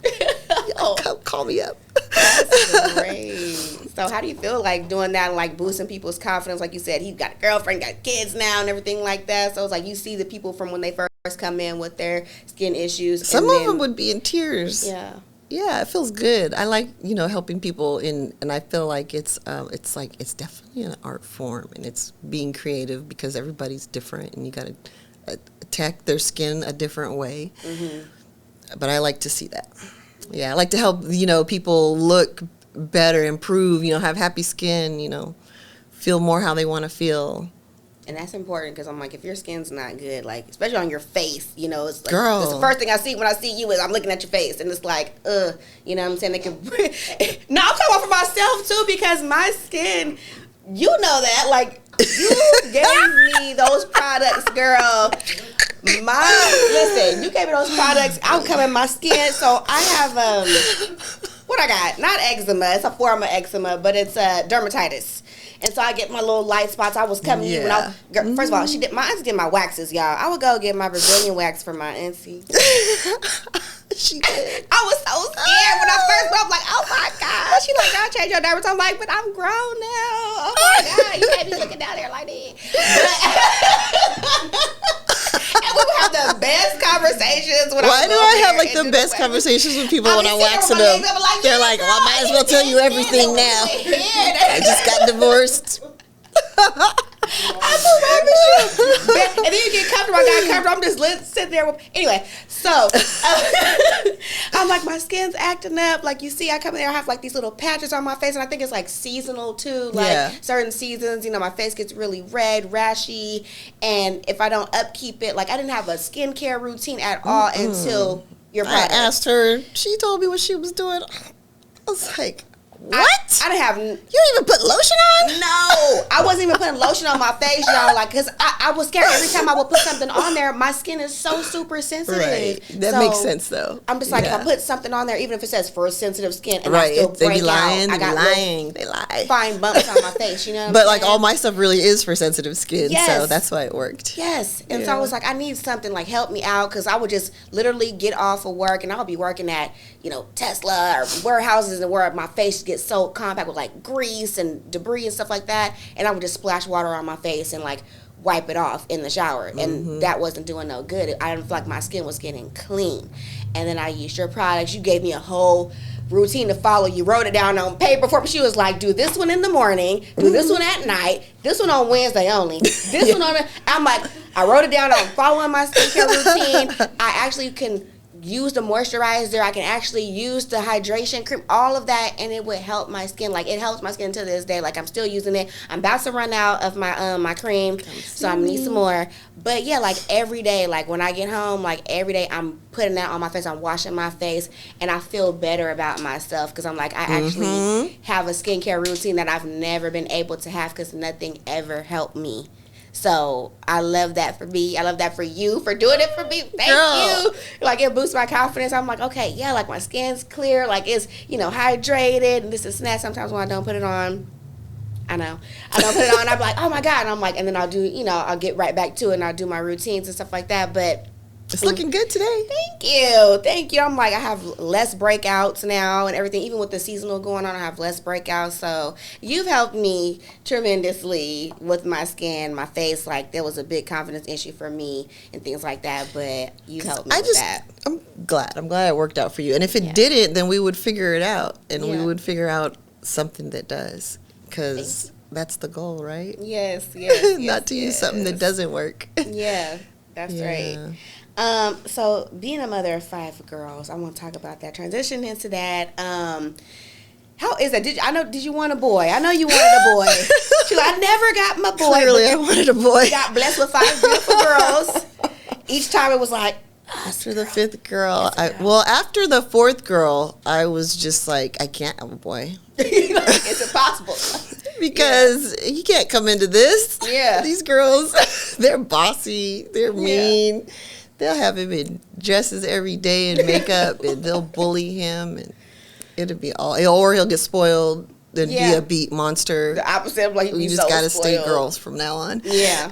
[SPEAKER 3] Come call me up.
[SPEAKER 2] That's great. So how do you feel like doing that and like boosting people's confidence? Like you said, he's got a girlfriend, got kids now and everything like that. So it's like you see the people from when they first come in with their skin issues.
[SPEAKER 3] Some of them would be in tears.
[SPEAKER 2] Yeah.
[SPEAKER 3] Yeah, it feels good. I like, helping people and I feel like it's definitely an art form, and it's being creative because everybody's different and you got to attack their skin a different way. But I like to see that. Yeah, I like to help, people look better, improve, have happy skin, feel more how they want to feel.
[SPEAKER 2] And that's important because I'm like, if your skin's not good, like, especially on your face, it's like,
[SPEAKER 3] girl,
[SPEAKER 2] it's the first thing I see when I see you is I'm looking at your face, and it's like, you know what I'm saying? They can. No, I'm talking about for myself too, because my skin, you know that, like, you gave me those products, girl. Listen, you gave me those products. I'm coming my skin, so I have what I got? Not eczema. It's a form of eczema, but it's dermatitis. And so I get my little light spots. I was coming to you when I was, first of all, my auntie did my waxes, y'all. I would go get my Brazilian wax for my auntie.
[SPEAKER 3] She did.
[SPEAKER 2] I was so scared when I first went. I'm like, oh my God. She's like, I'll change your diapers. I'm like, but I'm grown now. Oh my God. You can't be looking down there like that. And we would have the best conversations.
[SPEAKER 3] Why do I have like the best conversations with people when I'm waxing them? They're like, well, I might as well tell you everything now. I just got divorced.
[SPEAKER 2] I promise you. And then you get comfortable. I got comfortable. I'm just sitting there. Anyway, so I'm like, my skin's acting up. Like, you see, I come in there, I have like these little patches on my face, and I think it's like seasonal too. Like certain seasons, my face gets really red, rashy, and if I don't upkeep it, like I didn't have a skincare routine at all until your product.
[SPEAKER 3] I asked her. She told me what she was doing. I was like, What?
[SPEAKER 2] I didn't have.
[SPEAKER 3] You don't even put lotion on?
[SPEAKER 2] No, I wasn't even putting lotion on my face, y'all. Like, cause I was scared every time I would put something on there. My skin is so super sensitive.
[SPEAKER 3] Right. That
[SPEAKER 2] So,
[SPEAKER 3] makes sense, though.
[SPEAKER 2] I'm just like, if I put something on there, even if it says for sensitive skin, and I
[SPEAKER 3] Right.
[SPEAKER 2] still
[SPEAKER 3] They
[SPEAKER 2] break
[SPEAKER 3] be lying.
[SPEAKER 2] out, I got
[SPEAKER 3] They lie.
[SPEAKER 2] fine bumps on my face. You know. What
[SPEAKER 3] But
[SPEAKER 2] I'm
[SPEAKER 3] like
[SPEAKER 2] saying?
[SPEAKER 3] all my stuff really is for sensitive skin,
[SPEAKER 2] Yes.
[SPEAKER 3] so that's why it worked.
[SPEAKER 2] Yes, and so
[SPEAKER 3] Yeah.
[SPEAKER 2] I was like, I need something like help me out, because I would just literally get off of work and I'll be working at, you know, Tesla or warehouses, and where my face gets so compact with like grease and debris and stuff like that, and I would just splash water on my face and like wipe it off in the shower, and that wasn't doing no good. I didn't feel like my skin was getting clean. And then I used your products. You gave me a whole routine to follow. You wrote it down on paper for me. She was like, do this one in the morning, do this one at night, this one on Wednesday only, this one on I'm like, I wrote it down on following my skincare routine. I actually can use the moisturizer, I can actually use the hydration cream, all of that, and it would help my skin. Like, it helps my skin to this day. Like, I'm still using it. I'm about to run out of my my cream, so I need some more. But yeah, like every day, like when I get home, like every day I'm putting that on my face, I'm washing my face, and I feel better about myself, because I'm like, I actually have a skincare routine that I've never been able to have, because nothing ever helped me. So I love that for me. I love that for you, for doing it for me. Thank you. Like, it boosts my confidence. I'm like, okay, yeah, like my skin's clear, like it's, you know, hydrated, and this is that. Sometimes when I don't put it on, I don't put it on, I'm like, oh my God. And I'm like, and then I'll do, you know, I'll get right back to it, and I'll do my routines and stuff like that. But
[SPEAKER 3] it's looking good today.
[SPEAKER 2] Thank you. I'm like, I have less breakouts now and everything. Even with the seasonal going on, I have less breakouts. So you've helped me tremendously with my skin, my face. Like, there was a big confidence issue for me and things like that. But you helped me with that.
[SPEAKER 3] I'm glad it worked out for you. And if it didn't, then we would figure it out, and we would figure out something that does, because that's the goal, right?
[SPEAKER 2] Yes.
[SPEAKER 3] Not to use something that doesn't work.
[SPEAKER 2] Yeah, that's right. So being a mother of 5 girls, I want to talk about that. Transition into that. How is that? Did you want a boy? I know you wanted a boy. I never got my boy.
[SPEAKER 3] Clearly, I wanted a boy.
[SPEAKER 2] Got blessed with 5 beautiful girls. Each time it was like,
[SPEAKER 3] after the 5th girl, after the 4th girl, I was just like, I can't have a boy.
[SPEAKER 2] It's impossible.
[SPEAKER 3] Because you can't come into this.
[SPEAKER 2] Yeah.
[SPEAKER 3] These girls, they're bossy, they're mean. They'll have him in dresses every day and makeup, and they'll bully him, and it'll be or he'll get spoiled and be a beat monster.
[SPEAKER 2] The opposite of like,
[SPEAKER 3] you just gotta stay girls from now on.
[SPEAKER 2] Yeah.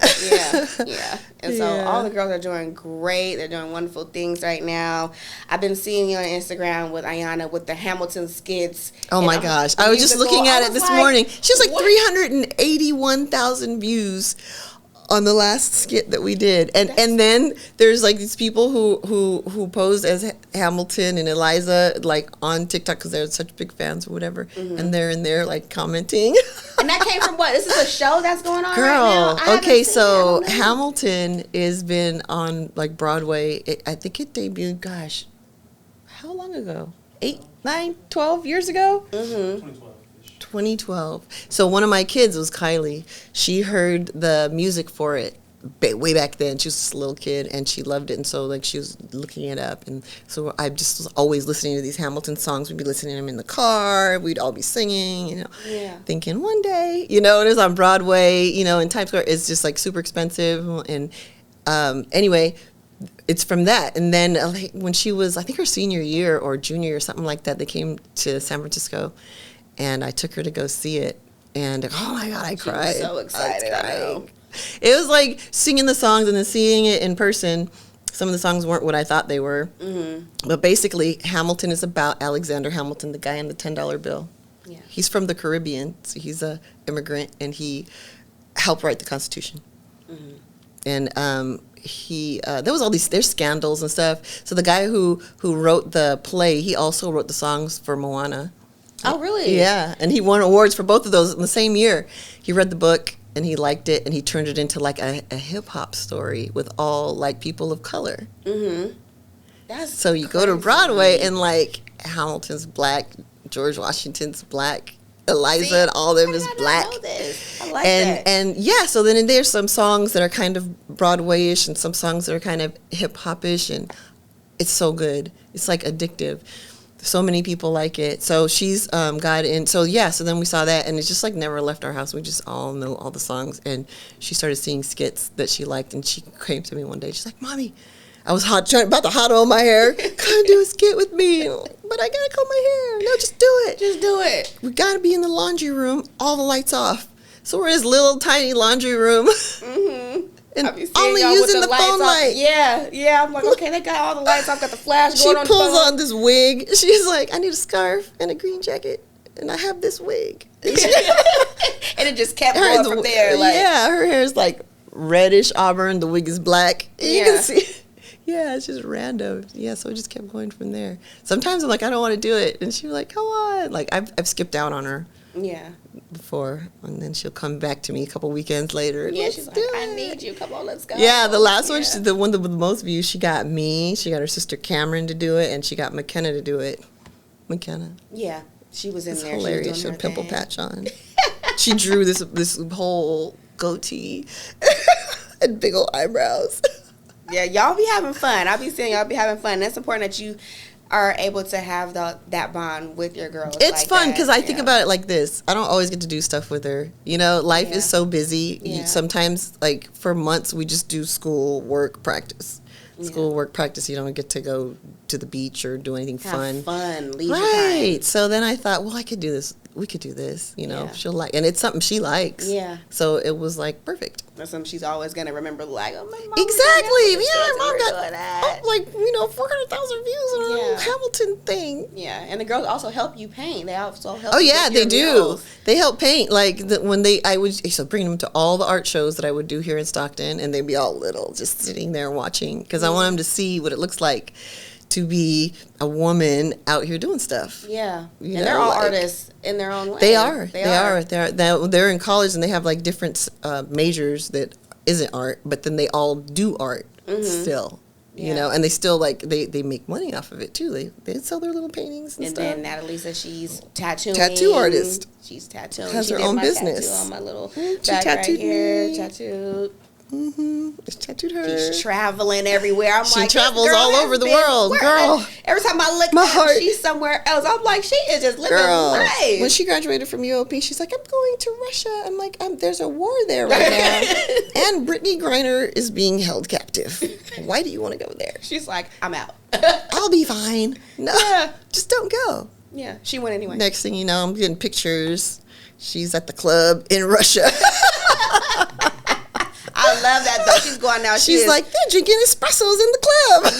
[SPEAKER 2] And so all the girls are doing great. They're doing wonderful things right now. I've been seeing you on Instagram with Ayana with the Hamilton skits.
[SPEAKER 3] Oh my gosh. I was just looking at it this morning. She has like 381,000 views on the last skit that we did, and then there's like these people who pose as Hamilton and Eliza, like on TikTok, because they're such big fans or whatever, and they're in there like commenting.
[SPEAKER 2] And that came from what? This is a show that's going on
[SPEAKER 3] Girl,
[SPEAKER 2] right now?
[SPEAKER 3] okay, so Hamilton has been on like Broadway. I think it debuted, gosh, how long ago? 8, 9, 12 years ago? 2012. So one of my kids was Kylie. She heard the music for it way back then. She was just a little kid, and she loved it. And so like she was looking it up, and so I just was always listening to these Hamilton songs. We'd be listening to them in the car. We'd all be singing, you know, thinking one day, you know, it was on Broadway, you know, in Times Square. It's just like super expensive. And anyway, it's from that. And then when she was, I think her senior year or junior or something like that, they came to San Francisco. And I took her to go see it, and oh my God, I cried.
[SPEAKER 2] She was so excited. I know.
[SPEAKER 3] It was like singing the songs and then seeing it in person. Some of the songs weren't what I thought they were. But basically, Hamilton is about Alexander Hamilton, the guy in the $10 bill. Yeah. He's from the Caribbean, so he's an immigrant, and he helped write the Constitution. And there was all there's scandals and stuff. So the guy who wrote the play, he also wrote the songs for Moana.
[SPEAKER 2] Oh, really?
[SPEAKER 3] Yeah, and he won awards for both of those in the same year. He read the book, and he liked it, and he turned it into like a hip-hop story with all like people of color. So you go to Broadway, and like Hamilton's black, George Washington's black, Eliza and all of them is black.
[SPEAKER 2] I like that.
[SPEAKER 3] And yeah, so then there's some songs that are kind of Broadway-ish and some songs that are kind of hip-hop-ish, and it's so good. It's like addictive. So many people like it. So she's got in. So yeah. So then we saw that, and it just like never left our house. We just all know all the songs, and she started seeing skits that she liked, and she came to me one day. She's like, "Mommy, I was about to hot oil my hair. Come do a skit with me, but I gotta comb my hair. No, just do it.
[SPEAKER 2] Just do it.
[SPEAKER 3] We gotta be in the laundry room, all the lights off. So we're in this little tiny laundry room."
[SPEAKER 2] Mm-hmm.
[SPEAKER 3] And
[SPEAKER 2] only
[SPEAKER 3] using the phone light.
[SPEAKER 2] Yeah. I'm like, okay, they got all the lights off, got the flash
[SPEAKER 3] She
[SPEAKER 2] going on.
[SPEAKER 3] pulls on this wig. She's like, "I need a scarf and a green jacket, and I have this wig."
[SPEAKER 2] And it just kept going from there. Like,
[SPEAKER 3] yeah, her hair is like reddish auburn. The wig is black. You can see. Yeah, it's just random. Yeah, so it just kept going from there. Sometimes I'm like, I don't want to do it, and she's like, "Come on!" Like I've skipped out on her.
[SPEAKER 2] Yeah.
[SPEAKER 3] Before, and then she'll come back to me a couple weekends later.
[SPEAKER 2] Yeah, she's like, "I need you. Come on, let's go."
[SPEAKER 3] Yeah, the last one, the one with the most views, she got me. She got her sister Cameron to do it, and she got McKenna to do it. McKenna.
[SPEAKER 2] Yeah, she was in
[SPEAKER 3] it's
[SPEAKER 2] there.
[SPEAKER 3] Hilarious. She had a pimple patch on. She drew this whole goatee and big old eyebrows.
[SPEAKER 2] Yeah, y'all be having fun. I'll be seeing y'all be having fun. That's important that you are able to have that bond with your girls.
[SPEAKER 3] It's
[SPEAKER 2] like
[SPEAKER 3] fun because I
[SPEAKER 2] yeah.
[SPEAKER 3] think about it like this. I don't always get to do stuff with her. You know, life is so busy.
[SPEAKER 2] Yeah.
[SPEAKER 3] Sometimes, like, for months, we just do school, work, practice. School, work, practice. You don't get to go to the beach or do anything fun.
[SPEAKER 2] Leisure
[SPEAKER 3] right.
[SPEAKER 2] time.
[SPEAKER 3] So then I thought, well, I could do this. We could do this. You know, she'll like, and it's something she likes.
[SPEAKER 2] Yeah.
[SPEAKER 3] So it was like perfect.
[SPEAKER 2] That's something she's always gonna remember. Like, oh, my mom.
[SPEAKER 3] Exactly. Yeah, mom got
[SPEAKER 2] that.
[SPEAKER 3] like 400,000 views on a little Hamilton thing.
[SPEAKER 2] Yeah, and the girls also help you paint. They also help.
[SPEAKER 3] Oh yeah, they do.
[SPEAKER 2] Murals.
[SPEAKER 3] They help paint. Like I would bring them to all the art shows that I would do here in Stockton, and they'd be all little, just sitting there watching, because I want them to see what it looks like to be a woman out here doing stuff.
[SPEAKER 2] Yeah,
[SPEAKER 3] and
[SPEAKER 2] they're all artists in their own way.
[SPEAKER 3] They are. They're in college, and they have like different majors that isn't art, but then they all do art still. You know, and they still they make money off of it too. They sell their little paintings and stuff.
[SPEAKER 2] And then Natalie says she's tattooing.
[SPEAKER 3] Tattoo artist.
[SPEAKER 2] She's tattooing.
[SPEAKER 3] Has
[SPEAKER 2] she
[SPEAKER 3] her
[SPEAKER 2] did
[SPEAKER 3] own
[SPEAKER 2] my
[SPEAKER 3] business.
[SPEAKER 2] Tattoo on my little
[SPEAKER 3] She
[SPEAKER 2] back right
[SPEAKER 3] tattooed
[SPEAKER 2] here.
[SPEAKER 3] me.
[SPEAKER 2] Tattooed.
[SPEAKER 3] It's tattooed her.
[SPEAKER 2] She's traveling everywhere. I'm
[SPEAKER 3] she
[SPEAKER 2] like,
[SPEAKER 3] travels all over the world, girl.
[SPEAKER 2] Every time I look
[SPEAKER 3] My
[SPEAKER 2] at
[SPEAKER 3] heart.
[SPEAKER 2] her, she's somewhere else. I'm like, she is just living life.
[SPEAKER 3] When she graduated from UOP, she's like, I'm going to Russia. I'm like, there's a war there right now. And Brittany Griner is being held captive. Why do you want to go there?
[SPEAKER 2] She's like, I'm out.
[SPEAKER 3] I'll be fine. No, just don't go.
[SPEAKER 2] Yeah, she went anyway.
[SPEAKER 3] Next thing you know, I'm getting pictures. She's at the club in Russia.
[SPEAKER 2] I love that though. She's going out.
[SPEAKER 3] She's like, they're drinking espressos in the club.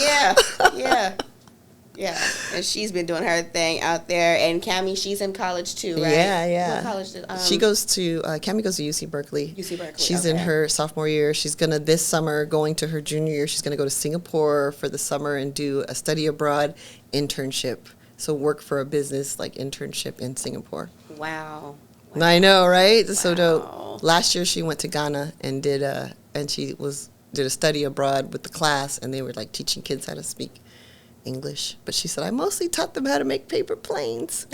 [SPEAKER 2] Yeah. And she's been doing her thing out there. And Cammie, she's in college too, right?
[SPEAKER 3] Yeah.
[SPEAKER 2] What college did,
[SPEAKER 3] she goes to Cammie goes to UC Berkeley.
[SPEAKER 2] UC Berkeley.
[SPEAKER 3] She's in her sophomore year. She's gonna this summer, going to her junior year, she's gonna go to Singapore for the summer and do a study abroad internship. So work for a business like internship in Singapore.
[SPEAKER 2] Wow.
[SPEAKER 3] I know, right?
[SPEAKER 2] Wow.
[SPEAKER 3] So dope. Last year she went to Ghana and did a study abroad with the class, and they were like teaching kids how to speak English. But she said, I mostly taught them how to make paper planes.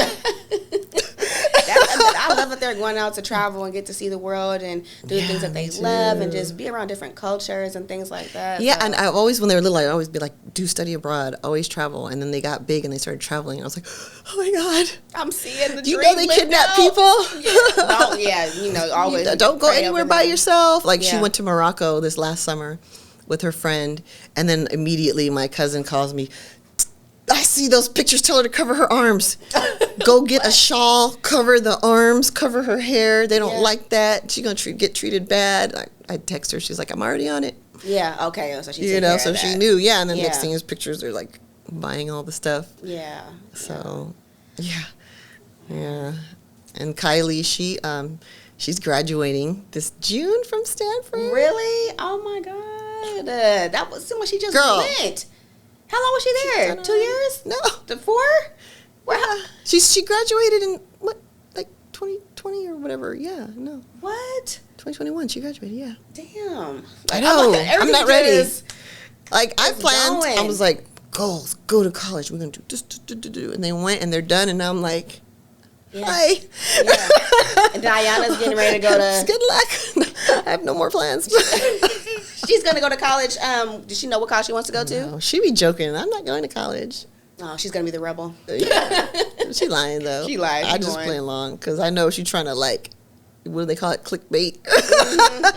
[SPEAKER 2] I love that they're going out to travel and get to see the world and do the things that they love and just be around different cultures and things like that.
[SPEAKER 3] Yeah, so. And I always, when they were little, I'd always be like, do study abroad, always travel. And then they got big and they started traveling. And I was like, oh my God.
[SPEAKER 2] I'm seeing the
[SPEAKER 3] Do you know they kidnap people?
[SPEAKER 2] Always.
[SPEAKER 3] Don't go anywhere by yourself. Like she
[SPEAKER 2] Yeah.
[SPEAKER 3] went to Morocco this last summer with her friend. And then immediately my cousin calls me, I see those pictures, tell her to cover her arms. Go get a shawl, cover the arms, cover her hair. They don't like that. She's going to get treated bad. I text her. She's like, I'm already on it.
[SPEAKER 2] Yeah, okay. So she
[SPEAKER 3] so she knew. Yeah, and then next
[SPEAKER 2] Yeah.
[SPEAKER 3] thing is pictures. They're like buying all the stuff.
[SPEAKER 2] Yeah.
[SPEAKER 3] So, yeah. And Kylie, she's graduating this June from Stanford.
[SPEAKER 2] Really? Oh my God. That was so much. She just
[SPEAKER 3] Girl.
[SPEAKER 2] went. How long was she there? 2 years?
[SPEAKER 3] No.
[SPEAKER 2] To 4?
[SPEAKER 3] She graduated in what, like 2020 or whatever. Yeah, no.
[SPEAKER 2] What?
[SPEAKER 3] 2021. She graduated. Yeah.
[SPEAKER 2] Damn.
[SPEAKER 3] I know. I'm not ready. Like I
[SPEAKER 2] just
[SPEAKER 3] planned.
[SPEAKER 2] going.
[SPEAKER 3] I was like, goals. Go to college. We're gonna do this. And they went and they're done. And now I'm like, hi.
[SPEAKER 2] Yeah. And Diana's getting ready to go to.
[SPEAKER 3] Good luck. I have no more plans.
[SPEAKER 2] She's gonna go to college. Does she know what college she wants to go to?
[SPEAKER 3] No, she be joking. I'm not going to college.
[SPEAKER 2] Oh, she's gonna be the rebel.
[SPEAKER 3] Yeah. She lying though.
[SPEAKER 2] She lying.
[SPEAKER 3] I just playing along because I know she's trying to like, what do they call it? Clickbait.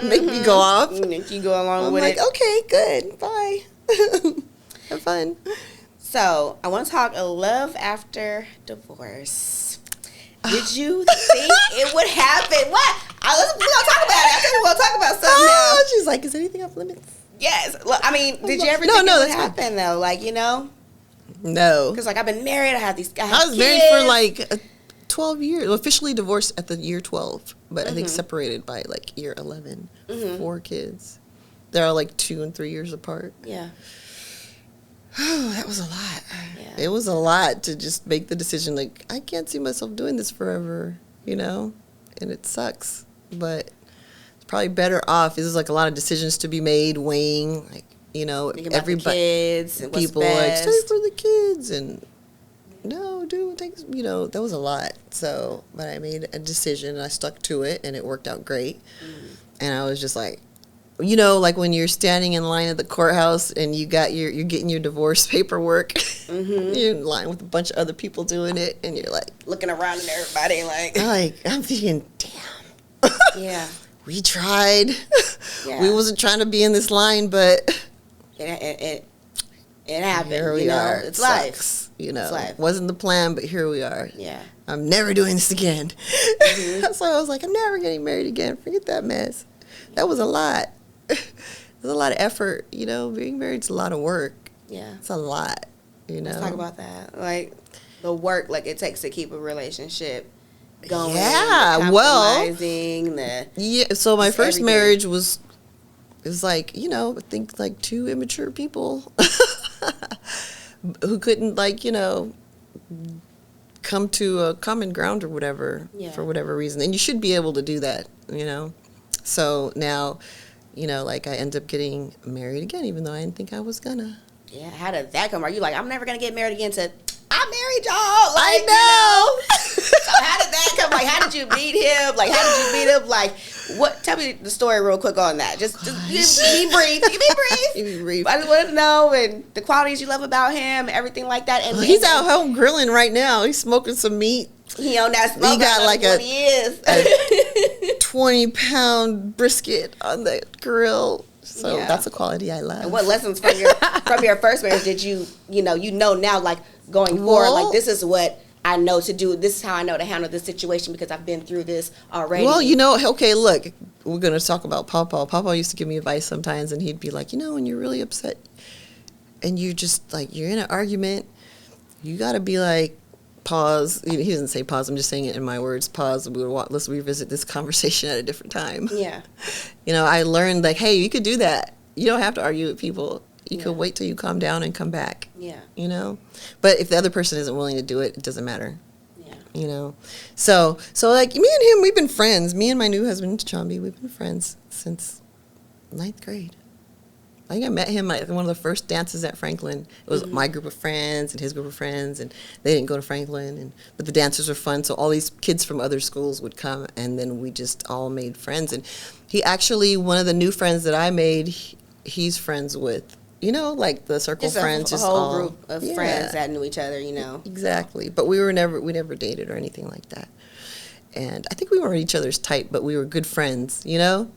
[SPEAKER 3] Make me go off.
[SPEAKER 2] Make you go along
[SPEAKER 3] I'm
[SPEAKER 2] with
[SPEAKER 3] like,
[SPEAKER 2] it.
[SPEAKER 3] okay, good, bye. Have fun.
[SPEAKER 2] So I want to talk love after divorce. Did you think it would happen? What? We're gonna talk about it. I think we're gonna talk about something now.
[SPEAKER 3] She's like, is anything off limits?
[SPEAKER 2] Yes. Look, I mean, did you ever
[SPEAKER 3] No,
[SPEAKER 2] think
[SPEAKER 3] no,
[SPEAKER 2] it would
[SPEAKER 3] that's
[SPEAKER 2] happen though? Like, you know,
[SPEAKER 3] No.
[SPEAKER 2] because like I've been married. I have
[SPEAKER 3] I was married for like 12 years. Officially divorced at the year 12, but I think separated by like year 11. 4 kids. They're all like 2 and 3 years apart.
[SPEAKER 2] Yeah.
[SPEAKER 3] Oh, that was a lot.
[SPEAKER 2] Yeah.
[SPEAKER 3] It was a lot to just make the decision, like, I can't see myself doing this forever, you know? And it sucks. But it's probably better off. There's like a lot of decisions to be made, weighing, like, you know,
[SPEAKER 2] everybody, kids and
[SPEAKER 3] people
[SPEAKER 2] what's
[SPEAKER 3] like,
[SPEAKER 2] best.
[SPEAKER 3] stay for the kids. And no, dude, thanks. You know, that was a lot. So, but I made a decision and I stuck to it and it worked out great. And I was just like, you know, like when you're standing in line at the courthouse and you're getting your divorce paperwork, you're in line with a bunch of other people doing it, and you're like
[SPEAKER 2] looking around at everybody,
[SPEAKER 3] I'm thinking, damn,
[SPEAKER 2] yeah,
[SPEAKER 3] we tried,
[SPEAKER 2] yeah.
[SPEAKER 3] We wasn't trying to be in this line, but
[SPEAKER 2] it happened.
[SPEAKER 3] Here we are.
[SPEAKER 2] It's
[SPEAKER 3] sucks,
[SPEAKER 2] life.
[SPEAKER 3] you know.
[SPEAKER 2] It's life.
[SPEAKER 3] Wasn't the plan, but here we are.
[SPEAKER 2] Yeah,
[SPEAKER 3] I'm never doing this again. So I was like, I'm never getting married again. Forget that mess. That was a lot. It was a lot of effort, you know. Being married's a lot of work.
[SPEAKER 2] Yeah,
[SPEAKER 3] it's a lot, you know.
[SPEAKER 2] Let's talk about that, like the work like it takes to keep a relationship going.
[SPEAKER 3] Yeah, well,
[SPEAKER 2] yeah.
[SPEAKER 3] So my first marriage was like, you know, I think like 2 immature people who couldn't, like, you know, come to a common ground or whatever for whatever reason. And you should be able to do that, you know. So now, you know, like I end up getting married again, even though I didn't think I was gonna.
[SPEAKER 2] Yeah, how did that come? Are you like, I'm never gonna get married again? To I married y'all. Like,
[SPEAKER 3] I know.
[SPEAKER 2] You know? So how did that come? Like, how did you meet him? Like, how did you meet him? Like, what? Tell me the story real quick on that. Just be brief. Be brief. I just wanted to know and the qualities you love about him, everything like that. And
[SPEAKER 3] he's out home grilling right now. He's smoking some meat.
[SPEAKER 2] He on that smoke.
[SPEAKER 3] He got like
[SPEAKER 2] a
[SPEAKER 3] 20-pound brisket on the grill. So that's a quality I love.
[SPEAKER 2] And what lessons from your first marriage did you know now, like going forward, like this is what I know to do. This is how I know to handle this situation because I've been through this already.
[SPEAKER 3] Well, you know, okay, look, we're going to talk about Papa. Papa used to give me advice sometimes, and he'd be like, you know, when you're really upset and you're just like, you're in an argument, you got to be like, pause. He doesn't say pause. I'm just saying it in my words. Pause. Let's revisit this conversation at a different time.
[SPEAKER 2] Yeah.
[SPEAKER 3] You know, I learned like, hey, you could do that. You don't have to argue with people. You could wait till you calm down and come back.
[SPEAKER 2] Yeah.
[SPEAKER 3] You know, but if the other person isn't willing to do it, it doesn't matter.
[SPEAKER 2] Yeah.
[SPEAKER 3] You know, so like me and him, we've been friends. Me and my new husband, Chambi, we've been friends since 9th grade. I think I met him at one of the first dances at Franklin. It was my group of friends and his group of friends, and they didn't go to Franklin, but the dances were fun. So all these kids from other schools would come, and then we just all made friends. And he actually, one of the new friends that I made, he's friends with, you know, like the circle of friends,
[SPEAKER 2] just a whole group of friends that knew each other, you know.
[SPEAKER 3] Exactly, but we never dated or anything like that. And I think we weren't each other's type, but we were good friends, you know.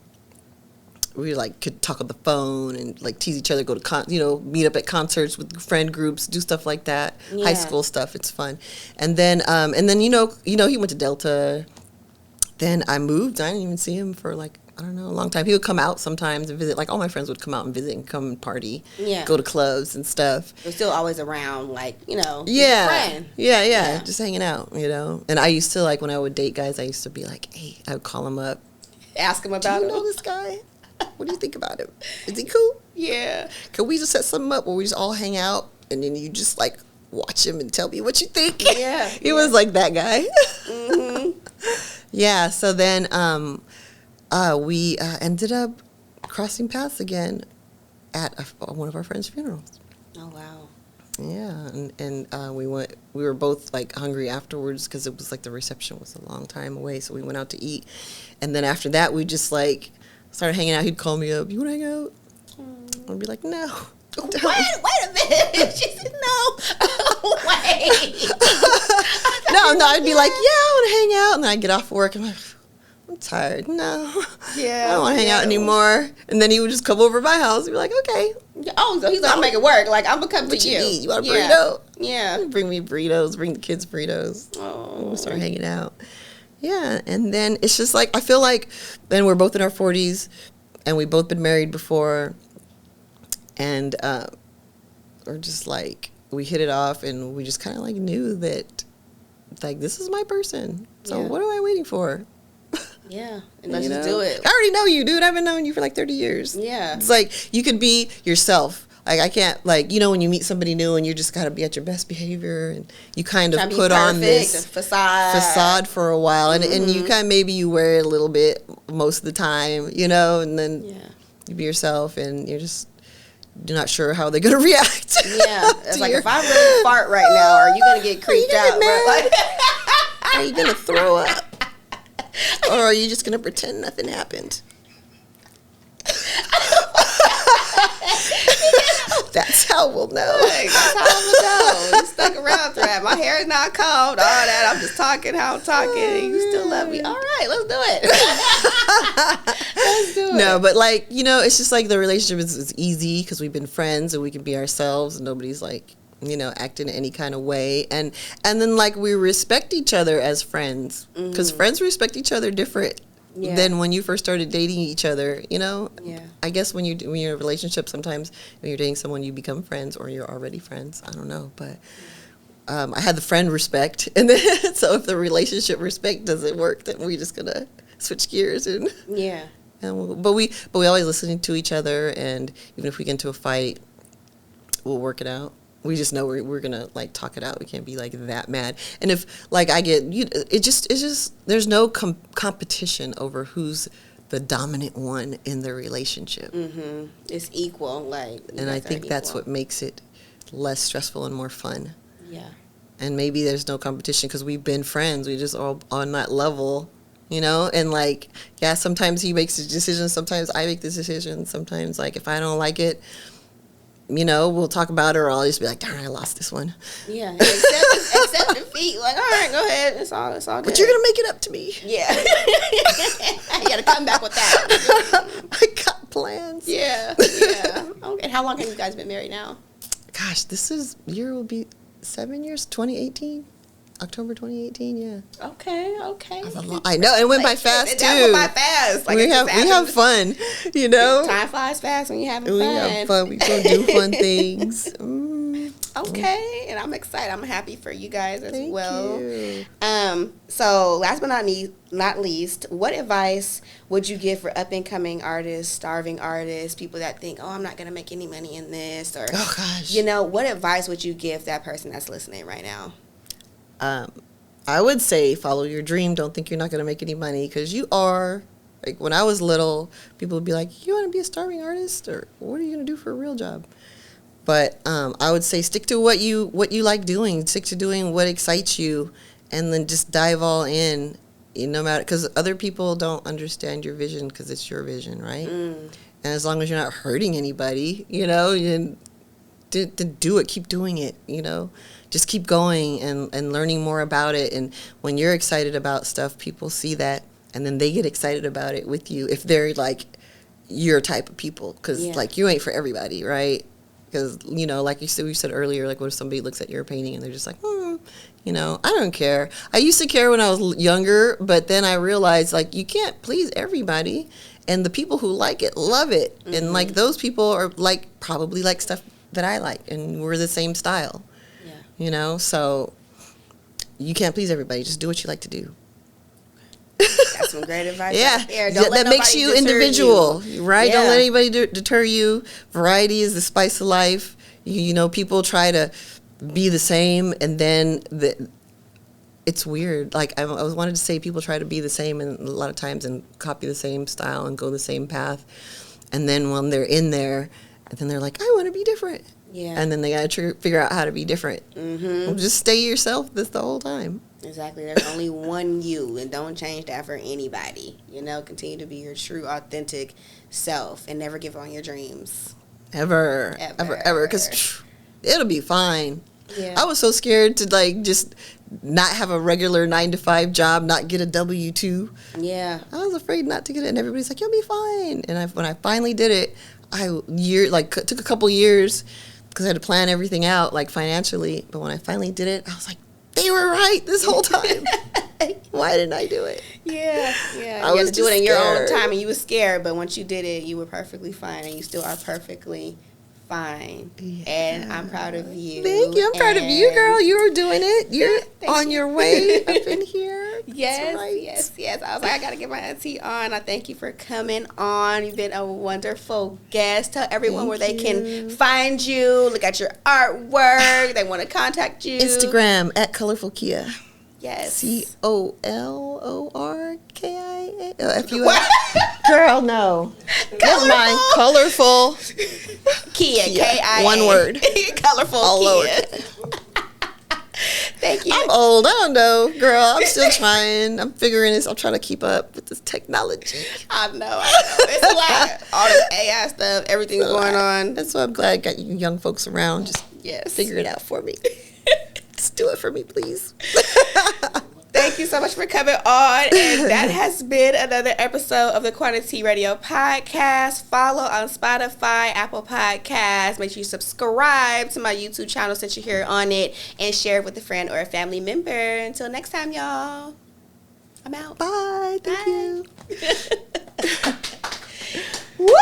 [SPEAKER 3] We like could talk on the phone and like tease each other, go to meet up at concerts with friend groups, do stuff like that. High school stuff, it's fun. And then you know he went to Delta. Then I moved. I didn't even see him for like, I don't know, a long time. He would come out sometimes and visit. Like all my friends would come out and visit and come and party. Yeah. Go to clubs and stuff.
[SPEAKER 2] They're still always around, like, you know.
[SPEAKER 3] Yeah.
[SPEAKER 2] Friend.
[SPEAKER 3] Yeah. Just hanging out, you know. And I used to, like, when I would date guys, I used to be like, hey, I would call him up.
[SPEAKER 2] Ask him about him.
[SPEAKER 3] Do you know this guy? What do you think about him? Is he cool?
[SPEAKER 2] Yeah.
[SPEAKER 3] Can we just set something up where we just all hang out and then you just like watch him and tell me what you think?
[SPEAKER 2] Yeah.
[SPEAKER 3] He was like that guy. Mm-hmm. Yeah. So then we ended up crossing paths again at one of our friends' funerals.
[SPEAKER 2] Oh wow.
[SPEAKER 3] Yeah, and we were both like hungry afterwards because it was like the reception was a long time away, so we went out to eat, and then after that we just like started hanging out. He'd call me up, you want to hang out? I'd be like, no.
[SPEAKER 2] Wait a minute. She said no. Wait.
[SPEAKER 3] No, I'd be like, yeah, I want to hang out. And then I'd get off work and I'm like, I'm tired. No.
[SPEAKER 2] Yeah.
[SPEAKER 3] I don't want to hang out anymore. And then he would just come over to my house and be like, okay.
[SPEAKER 2] Oh, so he's like, I'll make it work. Like, I'm going to come to you.
[SPEAKER 3] You want a burrito?
[SPEAKER 2] Yeah.
[SPEAKER 3] Bring me burritos. Bring the kids burritos.
[SPEAKER 2] Oh.
[SPEAKER 3] We'll start hanging out. Yeah. And then it's just like, I feel like, then we're both in our 40s and we've both been married before. And we're just like, we hit it off and we just kind of like knew that, like, this is my person. So what am I waiting for?
[SPEAKER 2] Yeah, and let's just do it.
[SPEAKER 3] I already know you, dude. I've been knowing you for like 30 years.
[SPEAKER 2] Yeah.
[SPEAKER 3] It's like, you could be yourself. Like, I can't, like, you know, when you meet somebody new and you just got to be at your best behavior and you kind of put on this facade for a while. And, and you kind of, maybe you wear it a little bit most of the time, you know, and then you be yourself and you're just not sure how they're going to react.
[SPEAKER 2] Yeah. It's like, if I really fart right now, are you going to get creeped out? Like,
[SPEAKER 3] are you going to throw up? Or are you just going to pretend nothing happened? That's how we'll know.
[SPEAKER 2] That's how we'll know. You stuck around through that. My hair is not combed. All that. I'm just talking how I'm talking. And you still love me. All right, let's do it. Let's do it.
[SPEAKER 3] No, but like, you know, it's just like the relationship is easy because we've been friends and we can be ourselves and nobody's like, you know, acting any kind of way. And then like we respect each other as friends because friends respect each other different than when you first started dating each other, you know?
[SPEAKER 2] Yeah.
[SPEAKER 3] I guess when you're in a relationship, sometimes when you're dating someone, you become friends or you're already friends. I don't know, but I had the friend respect. And then, so if the relationship respect doesn't work, then we're just going to switch gears. And but we always listen to each other. And even if we get into a fight, we'll work it out. We just know we're gonna like talk it out. We can't be like that mad. And if like I get, it's just there's no competition over who's the dominant one in the relationship.
[SPEAKER 2] Mm-hmm. It's equal, like.
[SPEAKER 3] And I think that's what makes it less stressful and more fun.
[SPEAKER 2] Yeah.
[SPEAKER 3] And maybe there's no competition because we've been friends. We just all on that level, you know. And like, yeah, sometimes he makes the decision. Sometimes I make the decision. Sometimes like if I don't like it, you know, we'll talk about it, or I'll just be like, darn, I lost this one.
[SPEAKER 2] Yeah, accept defeat. Like, all right, go ahead. It's all good.
[SPEAKER 3] But you're going to make it up to me.
[SPEAKER 2] Yeah. You got to come back with that.
[SPEAKER 3] I got plans.
[SPEAKER 2] Yeah. Okay, how long have you guys been married now?
[SPEAKER 3] Gosh, year will be 7 years, 2018. October 2018, yeah.
[SPEAKER 2] Okay.
[SPEAKER 3] I know, it went by fast, too. It went by
[SPEAKER 2] fast. Like,
[SPEAKER 3] we have fun, you know.
[SPEAKER 2] Time flies fast when you're having fun.
[SPEAKER 3] We have fun. We go do fun things.
[SPEAKER 2] Okay, and I'm excited. I'm happy for you guys as well.
[SPEAKER 3] Thank you.
[SPEAKER 2] So last but not least, what advice would you give for up-and-coming artists, starving artists, people that think, oh, I'm not going to make any money in this, or,
[SPEAKER 3] oh, gosh.
[SPEAKER 2] you know, what advice would you give that person that's listening right now?
[SPEAKER 3] I would say follow your dream. Don't think you're not going to make any money, because you are. Like when I was little, people would be like, you want to be a starving artist, or what are you going to do for a real job? But I would say stick to what you like doing. Stick to doing what excites you, and then just dive all in, no matter, because other people don't understand your vision because it's your vision, right? And as long as you're not hurting anybody, you know, you do it. Keep doing it, you know. Just keep going and learning more about it. And when you're excited about stuff, people see that, and then they get excited about it with you if they're like your type of people, because like you ain't for everybody, right? Because, you know, like we said earlier, like what if somebody looks at your painting and they're just like, you know, I don't care. I used to care when I was younger, but then I realized, like, you can't please everybody. And the people who like it love it. Mm-hmm. And, like, those people are, like, probably like stuff that I like. And we're the same style. Yeah. You know? So you can't please everybody. Just do what you like to do.
[SPEAKER 2] That's some great advice.
[SPEAKER 3] Yeah,
[SPEAKER 2] right there. Don't let
[SPEAKER 3] that makes you individual, right?
[SPEAKER 2] Yeah.
[SPEAKER 3] Don't let anybody deter you. Variety is the spice of life. You know, people try to be the same, and then it's weird. Like I was wanted to say, people try to be the same, and a lot of times and copy the same style and go the same path, and then when they're in there, and then they're like, I want to be different. Yeah, and then they got to figure out how to be different. Mm-hmm. Well, just stay yourself the whole time.
[SPEAKER 2] Exactly. There's only one you, and don't change that for anybody. You know, continue to be your true, authentic self, and never give up on your dreams.
[SPEAKER 3] Ever. Because it'll be fine.
[SPEAKER 2] Yeah.
[SPEAKER 3] I was so scared to like just not have a regular 9-to-5 job, not get a W-2.
[SPEAKER 2] Yeah.
[SPEAKER 3] I was afraid not to get it, and everybody's like, "You'll be fine." And when I finally did it, took a couple years because I had to plan everything out like financially. But when I finally did it, I was like, "They were right this whole time. Why didn't I do it?"
[SPEAKER 2] Yeah.
[SPEAKER 3] I
[SPEAKER 2] You
[SPEAKER 3] was
[SPEAKER 2] had to do it in
[SPEAKER 3] just
[SPEAKER 2] your own
[SPEAKER 3] scared.
[SPEAKER 2] time, and you were scared. But once you did it, you were perfectly fine, and you still are perfectly fine.
[SPEAKER 3] Yeah.
[SPEAKER 2] And I'm proud of you.
[SPEAKER 3] Thank you. I'm proud of you, girl. You're doing it. You're
[SPEAKER 2] Thank
[SPEAKER 3] on
[SPEAKER 2] you.
[SPEAKER 3] your way up in here.
[SPEAKER 2] Yes,
[SPEAKER 3] That's right.
[SPEAKER 2] yes. I was like, I gotta get my auntie on. I thank you for coming on. You've been a wonderful guest. Tell everyone where they can find you, look at your artwork. They want to contact you.
[SPEAKER 3] Instagram at Colorful Kia.
[SPEAKER 2] Yes.
[SPEAKER 3] COLORKIA. Girl, no. Never mind. Colorful
[SPEAKER 2] Kia. Kia.
[SPEAKER 3] One word.
[SPEAKER 2] Colorful
[SPEAKER 3] All
[SPEAKER 2] Kia.
[SPEAKER 3] lowercase.
[SPEAKER 2] Thank you.
[SPEAKER 3] I'm old. I don't know, girl. I'm still trying. I'm figuring this. I'm trying to keep up with this technology.
[SPEAKER 2] I know. It's a lot. All this AI stuff, everything's going on.
[SPEAKER 3] That's why I'm glad I got you young folks around. Just figure it out for me. Just do it for me, please.
[SPEAKER 2] Thank you so much for coming on. And that has been another episode of the Quantity Radio Podcast. Follow on Spotify, Apple Podcasts. Make sure you subscribe to my YouTube channel since you're here on it. And share it with a friend or a family member. Until next time, y'all. I'm out.
[SPEAKER 3] Bye. Thank you.
[SPEAKER 2] Woo!